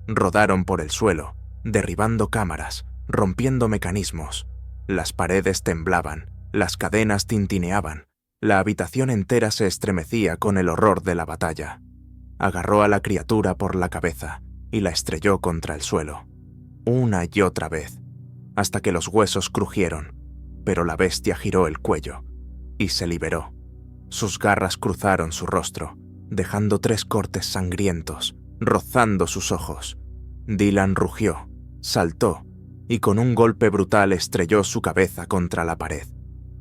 Rodaron por el suelo, derribando cámaras, rompiendo mecanismos. Las paredes temblaban, las cadenas tintineaban. La habitación entera se estremecía con el horror de la batalla. Agarró a la criatura por la cabeza y la estrelló contra el suelo, una y otra vez, hasta que los huesos crujieron, pero la bestia giró el cuello y se liberó. Sus garras cruzaron su rostro, dejando 3 cortes sangrientos, rozando sus ojos. Dylan rugió, saltó y con un golpe brutal estrelló su cabeza contra la pared.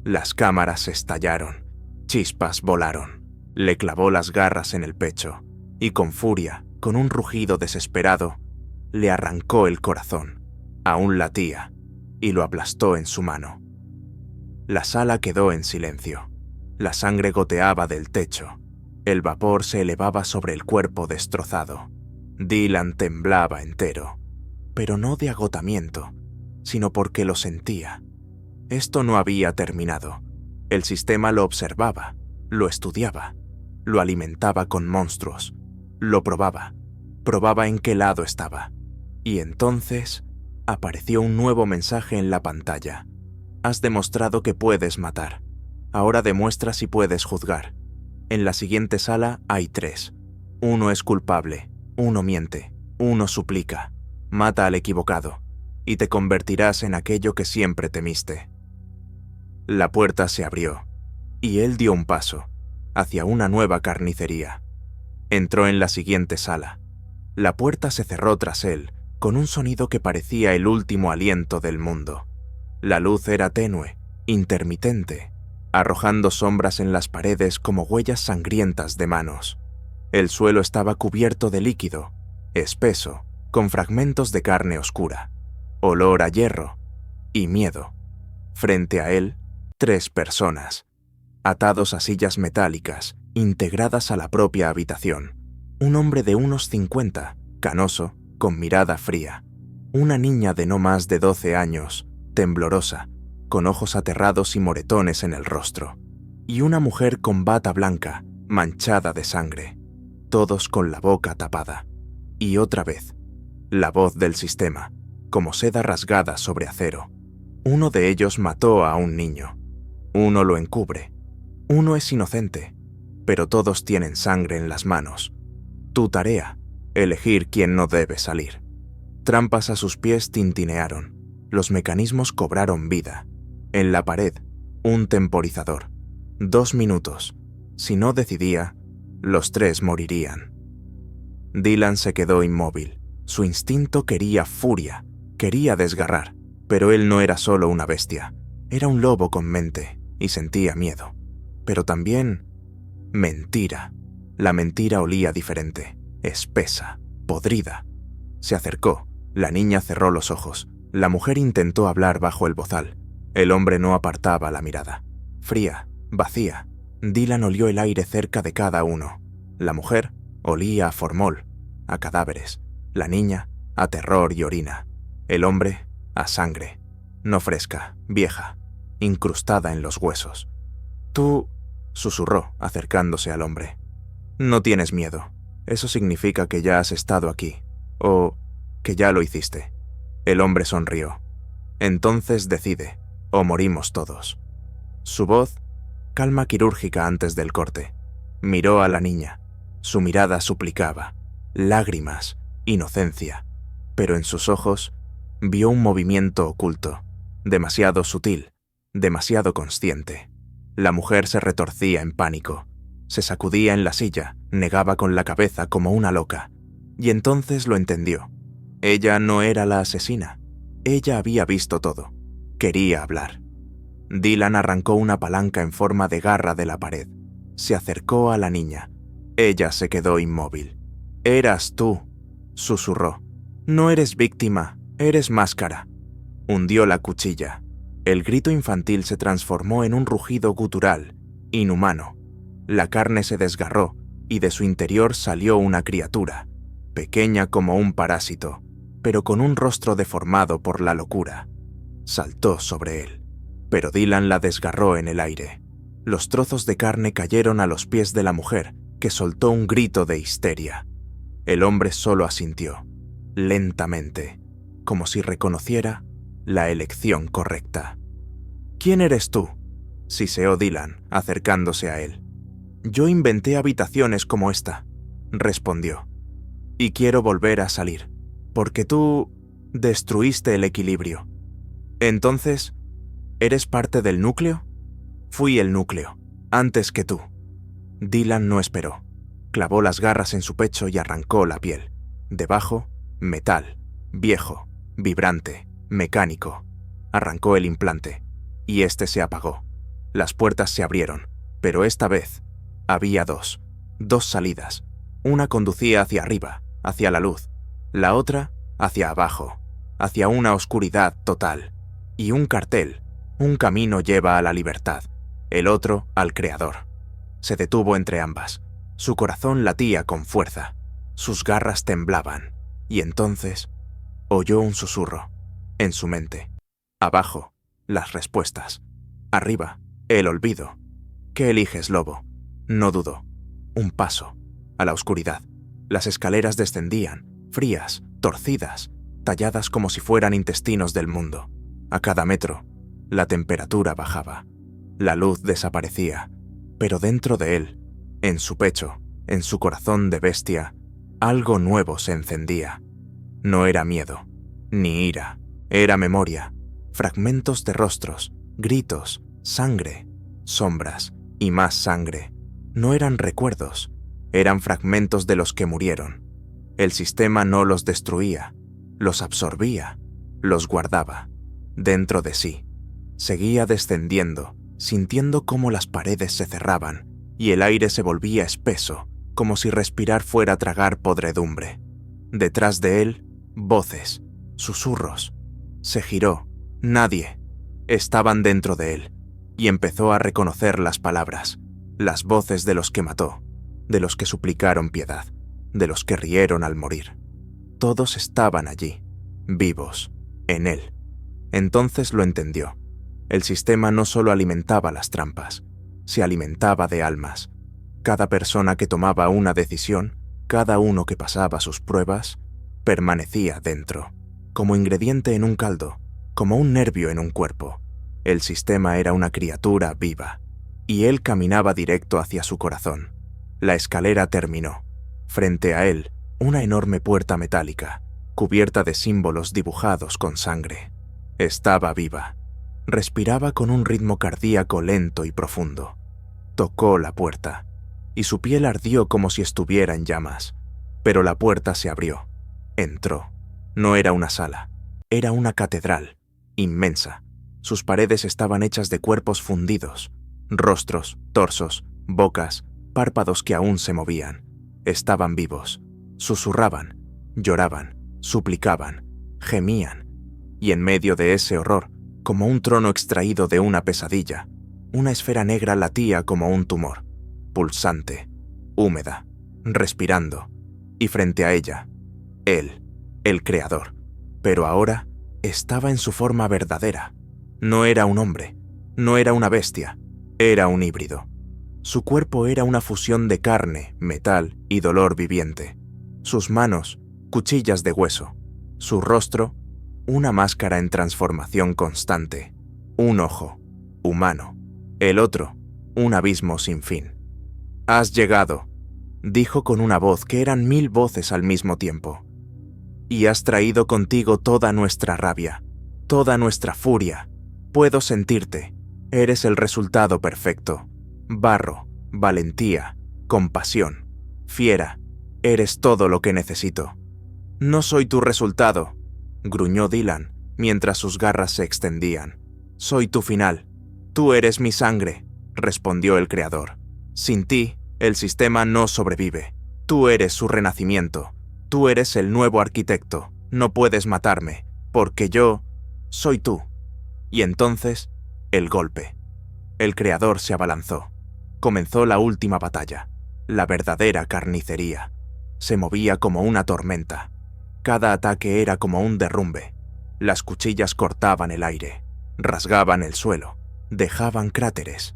Las cámaras estallaron, chispas volaron. Le clavó las garras en el pecho y con furia, con un rugido desesperado, le arrancó el corazón. Aún latía y lo aplastó en su mano. La sala quedó en silencio. La sangre goteaba del techo. El vapor se elevaba sobre el cuerpo destrozado. Dylan temblaba entero, pero no de agotamiento, sino porque lo sentía. Esto no había terminado. El sistema lo observaba, lo estudiaba, lo alimentaba con monstruos, lo probaba en qué lado estaba. Y entonces apareció un nuevo mensaje en la pantalla. Has demostrado que puedes matar. Ahora demuestra si puedes juzgar. En la siguiente sala hay 3. Uno es culpable, uno miente, uno suplica. Mata al equivocado, y te convertirás en aquello que siempre temiste. La puerta se abrió, y él dio un paso hacia una nueva carnicería. Entró en la siguiente sala. La puerta se cerró tras él, con un sonido que parecía el último aliento del mundo. La luz era tenue, intermitente, arrojando sombras en las paredes como huellas sangrientas de manos. El suelo estaba cubierto de líquido, espeso, con fragmentos de carne oscura, olor a hierro y miedo. Frente a él, 3 personas, atados a sillas metálicas, integradas a la propia habitación. Un hombre de unos 50, canoso, con mirada fría. Una niña de no más de 12 años, temblorosa, con ojos aterrados y moretones en el rostro. Y una mujer con bata blanca, manchada de sangre. Todos con la boca tapada. Y otra vez, la voz del sistema, como seda rasgada sobre acero. Uno de ellos mató a un niño. Uno lo encubre. Uno es inocente, pero todos tienen sangre en las manos. Tu tarea, elegir quién no debe salir. Trampas a sus pies tintinearon. Los mecanismos cobraron vida. En la pared, un temporizador. 2 minutos. Si no decidía, los 3 morirían. Dylan se quedó inmóvil. Su instinto quería furia, quería desgarrar, pero él no era solo una bestia. Era un lobo con mente y sentía miedo. Pero también mentira. La mentira olía diferente, espesa, podrida. Se acercó. La niña cerró los ojos. La mujer intentó hablar bajo el bozal. El hombre no apartaba la mirada. Fría, vacía. Dylan olió el aire cerca de cada uno. La mujer olía a formol, a cadáveres. La niña a terror y orina. El hombre a sangre. No fresca, vieja, incrustada en los huesos. Tú, susurró, acercándose al hombre. No tienes miedo. Eso significa que ya has estado aquí. O que ya lo hiciste. El hombre sonrió. Entonces decide, o morimos todos. Su voz, calma quirúrgica antes del corte. Miró a la niña. Su mirada suplicaba. Lágrimas, inocencia. Pero en sus ojos vio un movimiento oculto, demasiado sutil, demasiado consciente. La mujer se retorcía en pánico. Se sacudía en la silla, negaba con la cabeza como una loca. Y entonces lo entendió. Ella no era la asesina. Ella había visto todo. Quería hablar. Dylan arrancó una palanca en forma de garra de la pared. Se acercó a la niña. Ella se quedó inmóvil. «Eras tú», susurró. «No eres víctima, eres máscara». Hundió la cuchilla. El grito infantil se transformó en un rugido gutural, inhumano. La carne se desgarró y de su interior salió una criatura, pequeña como un parásito, pero con un rostro deformado por la locura. Saltó sobre él, pero Dylan la desgarró en el aire. Los trozos de carne cayeron a los pies de la mujer, que soltó un grito de histeria. El hombre solo asintió, lentamente, como si reconociera la elección correcta. «¿Quién eres tú?», siseó Dylan, acercándose a él. «Yo inventé habitaciones como esta», respondió. «Y quiero volver a salir, porque tú destruiste el equilibrio. Entonces, ¿eres parte del núcleo?». «Fui el núcleo, antes que tú». Dylan no esperó. Clavó las garras en su pecho y arrancó la piel. Debajo, metal, viejo, vibrante, mecánico. Arrancó el implante, y este se apagó. Las puertas se abrieron, pero esta vez había dos salidas. Una conducía hacia arriba, hacia la luz, la otra hacia abajo, hacia una oscuridad total. Y un cartel: «Un camino lleva a la libertad, el otro al Creador». Se detuvo entre ambas. Su corazón latía con fuerza, sus garras temblaban, y entonces oyó un susurro en su mente. Abajo, las respuestas. Arriba, el olvido. «¿Qué eliges, lobo?». No dudó. Un paso, a la oscuridad. Las escaleras descendían, frías, torcidas, talladas como si fueran intestinos del mundo. A cada metro, la temperatura bajaba. La luz desaparecía, pero dentro de él, en su pecho, en su corazón de bestia, algo nuevo se encendía. No era miedo, ni ira, era memoria, fragmentos de rostros, gritos, sangre, sombras y más sangre. No eran recuerdos, eran fragmentos de los que murieron. El sistema no los destruía, los absorbía, los guardaba dentro de sí. Seguía descendiendo, sintiendo cómo las paredes se cerraban y el aire se volvía espeso, como si respirar fuera tragar podredumbre. Detrás de él, voces, susurros. Se giró. Nadie. Estaban dentro de él, y empezó a reconocer las palabras, las voces de los que mató, de los que suplicaron piedad, de los que rieron al morir. Todos estaban allí, vivos, en él. Entonces lo entendió. El sistema no solo alimentaba las trampas, se alimentaba de almas. Cada persona que tomaba una decisión, cada uno que pasaba sus pruebas, permanecía dentro, como ingrediente en un caldo, como un nervio en un cuerpo. El sistema era una criatura viva, y él caminaba directo hacia su corazón. La escalera terminó. Frente a él, una enorme puerta metálica, cubierta de símbolos dibujados con sangre. Estaba viva. Respiraba con un ritmo cardíaco lento y profundo. Tocó la puerta, y su piel ardió como si estuviera en llamas. Pero la puerta se abrió. Entró. No era una sala, era una catedral, inmensa. Sus paredes estaban hechas de cuerpos fundidos, rostros, torsos, bocas, párpados que aún se movían. Estaban vivos, susurraban, lloraban, suplicaban, gemían. Y en medio de ese horror, como un trono extraído de una pesadilla, una esfera negra latía como un tumor, pulsante, húmeda, respirando, y frente a ella, él, el Creador. Pero ahora estaba en su forma verdadera. No era un hombre, no era una bestia, era un híbrido. Su cuerpo era una fusión de carne, metal y dolor viviente. Sus manos, cuchillas de hueso. Su rostro, una máscara en transformación constante. Un ojo, humano. El otro, un abismo sin fin. «Has llegado», dijo con una voz que eran 1000 voces al mismo tiempo. «Y has traído contigo toda nuestra rabia, toda nuestra furia. Puedo sentirte. Eres el resultado perfecto. Barro, valentía, compasión, fiera. Eres todo lo que necesito». «No soy tu resultado», gruñó Dylan mientras sus garras se extendían. «Soy tu final. Tú eres mi sangre», respondió el Creador. «Sin ti, el sistema no sobrevive. Tú eres su renacimiento. Tú eres el nuevo arquitecto. No puedes matarme, porque yo soy tú». Y entonces, el golpe. El Creador se abalanzó. Comenzó la última batalla, la verdadera carnicería. Se movía como una tormenta. Cada ataque era como un derrumbe. Las cuchillas cortaban el aire, rasgaban el suelo, dejaban cráteres.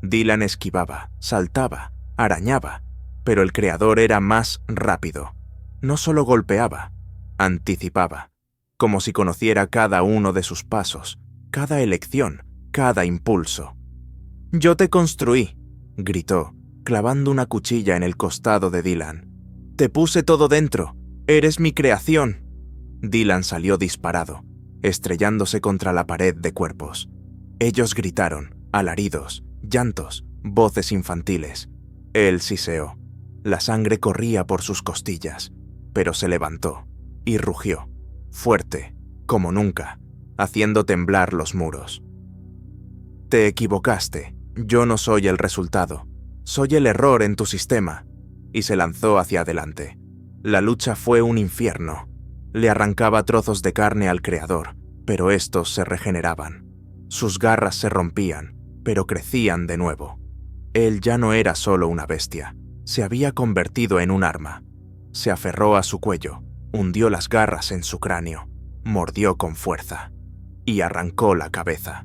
Dylan esquivaba, saltaba, arañaba, pero el creador era más rápido. No solo golpeaba, anticipaba, como si conociera cada uno de sus pasos, cada elección, cada impulso. «Yo te construí», gritó, clavando una cuchilla en el costado de Dylan. «Te puse todo dentro. Eres mi creación». Dylan salió disparado, estrellándose contra la pared de cuerpos. Ellos gritaron, alaridos, llantos, voces infantiles. Él siseó. La sangre corría por sus costillas, pero se levantó y rugió, fuerte, como nunca, haciendo temblar los muros. «Te equivocaste. Yo no soy el resultado. Soy el error en tu sistema». Y se lanzó hacia adelante. La lucha fue un infierno. Le arrancaba trozos de carne al creador, pero estos se regeneraban. Sus garras se rompían, pero crecían de nuevo. Él ya no era solo una bestia. Se había convertido en un arma. Se aferró a su cuello, hundió las garras en su cráneo, mordió con fuerza y arrancó la cabeza.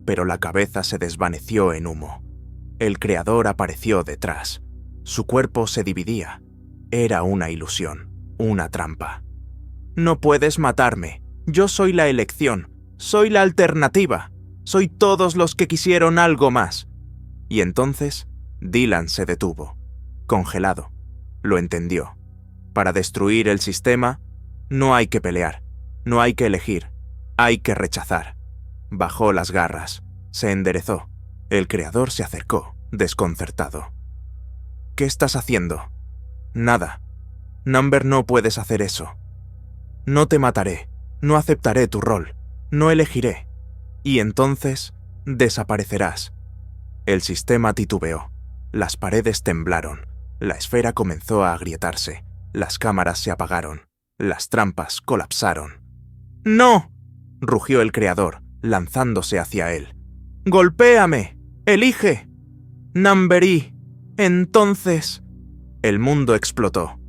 Pero la cabeza se desvaneció en humo. El creador apareció detrás. Su cuerpo se dividía. Era una ilusión, una trampa. «No puedes matarme. Yo soy la elección. Soy la alternativa. Soy todos los que quisieron algo más». Y entonces, Dylan se detuvo, congelado. Lo entendió. Para destruir el sistema, no hay que pelear, no hay que elegir, hay que rechazar. Bajó las garras, se enderezó. El creador se acercó, desconcertado. «¿Qué estás haciendo?» «Nada. Number, no puedes hacer eso. No te mataré, no aceptaré tu rol, no elegiré. Y entonces, desaparecerás». El sistema titubeó. Las paredes temblaron. La esfera comenzó a agrietarse. Las cámaras se apagaron. Las trampas colapsaron. «¡No!», rugió el creador, lanzándose hacia él. «¡Golpéame! ¡Elige! Numberí. Entonces...». El mundo explotó.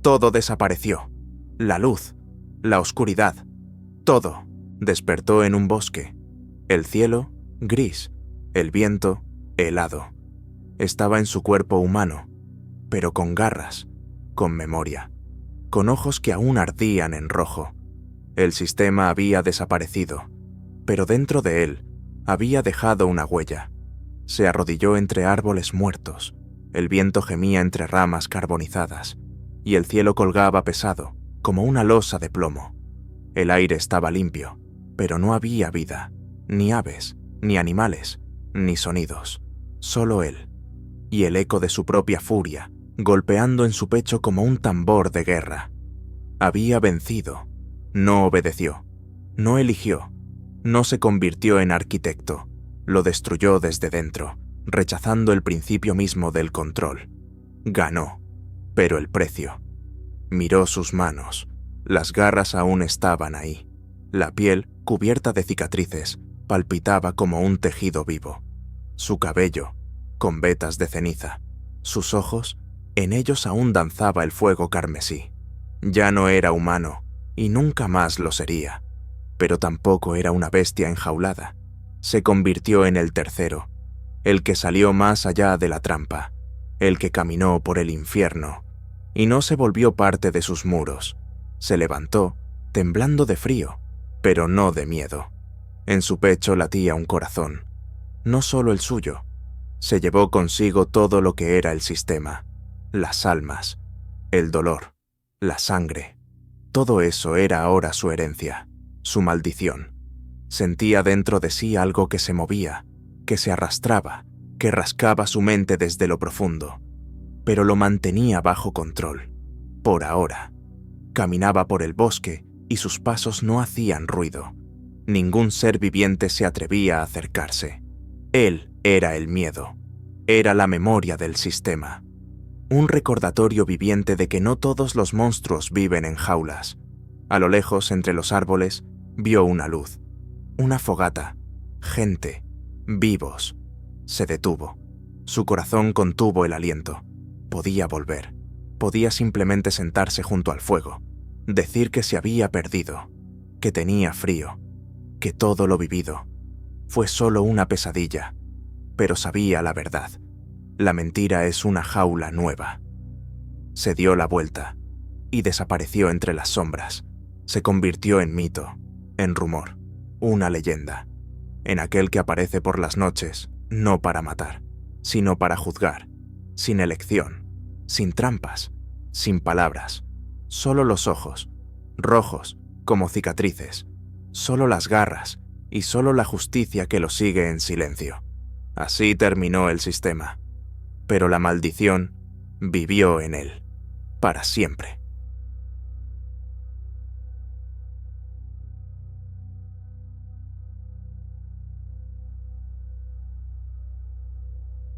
Todo desapareció. La luz, la oscuridad, todo despertó en un bosque. El cielo, gris. El viento, helado. Estaba en su cuerpo humano, pero con garras, con memoria, con ojos que aún ardían en rojo. El sistema había desaparecido, pero dentro de él había dejado una huella. Se arrodilló entre árboles muertos. El viento gemía entre ramas carbonizadas, y el cielo colgaba pesado, como una losa de plomo. El aire estaba limpio, pero no había vida, ni aves, ni animales, ni sonidos. Solo él, y el eco de su propia furia, golpeando en su pecho como un tambor de guerra. Había vencido. No obedeció. No eligió. No se convirtió en arquitecto. Lo destruyó desde dentro, rechazando el principio mismo del control. Ganó, pero el precio. Miró sus manos. Las garras aún estaban ahí. La piel, cubierta de cicatrices, palpitaba como un tejido vivo. Su cabello, con vetas de ceniza. Sus ojos, en ellos aún danzaba el fuego carmesí. Ya no era humano, y nunca más lo sería. Pero tampoco era una bestia enjaulada. Se convirtió en el tercero, el que salió más allá de la trampa, el que caminó por el infierno, y no se volvió parte de sus muros. Se levantó, temblando de frío, pero no de miedo. En su pecho latía un corazón, no solo el suyo. Se llevó consigo todo lo que era el sistema, las almas, el dolor, la sangre. Todo eso era ahora su herencia, su maldición. Sentía dentro de sí algo que se movía, que se arrastraba, que rascaba su mente desde lo profundo, pero lo mantenía bajo control. Por ahora. Caminaba por el bosque y sus pasos no hacían ruido. Ningún ser viviente se atrevía a acercarse. Él era el miedo. Era la memoria del sistema. Un recordatorio viviente de que no todos los monstruos viven en jaulas. A lo lejos, entre los árboles, vio una luz. Una fogata. Gente. Vivos. Se detuvo. Su corazón contuvo el aliento. Podía volver. Podía simplemente sentarse junto al fuego, decir que se había perdido, que tenía frío, que todo lo vivido fue solo una pesadilla, pero sabía la verdad. La mentira es una jaula nueva. Se dio la vuelta y desapareció entre las sombras. Se convirtió en mito, en rumor, una leyenda, en aquel que aparece por las noches, no para matar, sino para juzgar, sin elección, sin trampas, sin palabras, solo los ojos, rojos como cicatrices, solo las garras y solo la justicia que lo sigue en silencio. Así terminó el sistema, pero la maldición vivió en él, para siempre.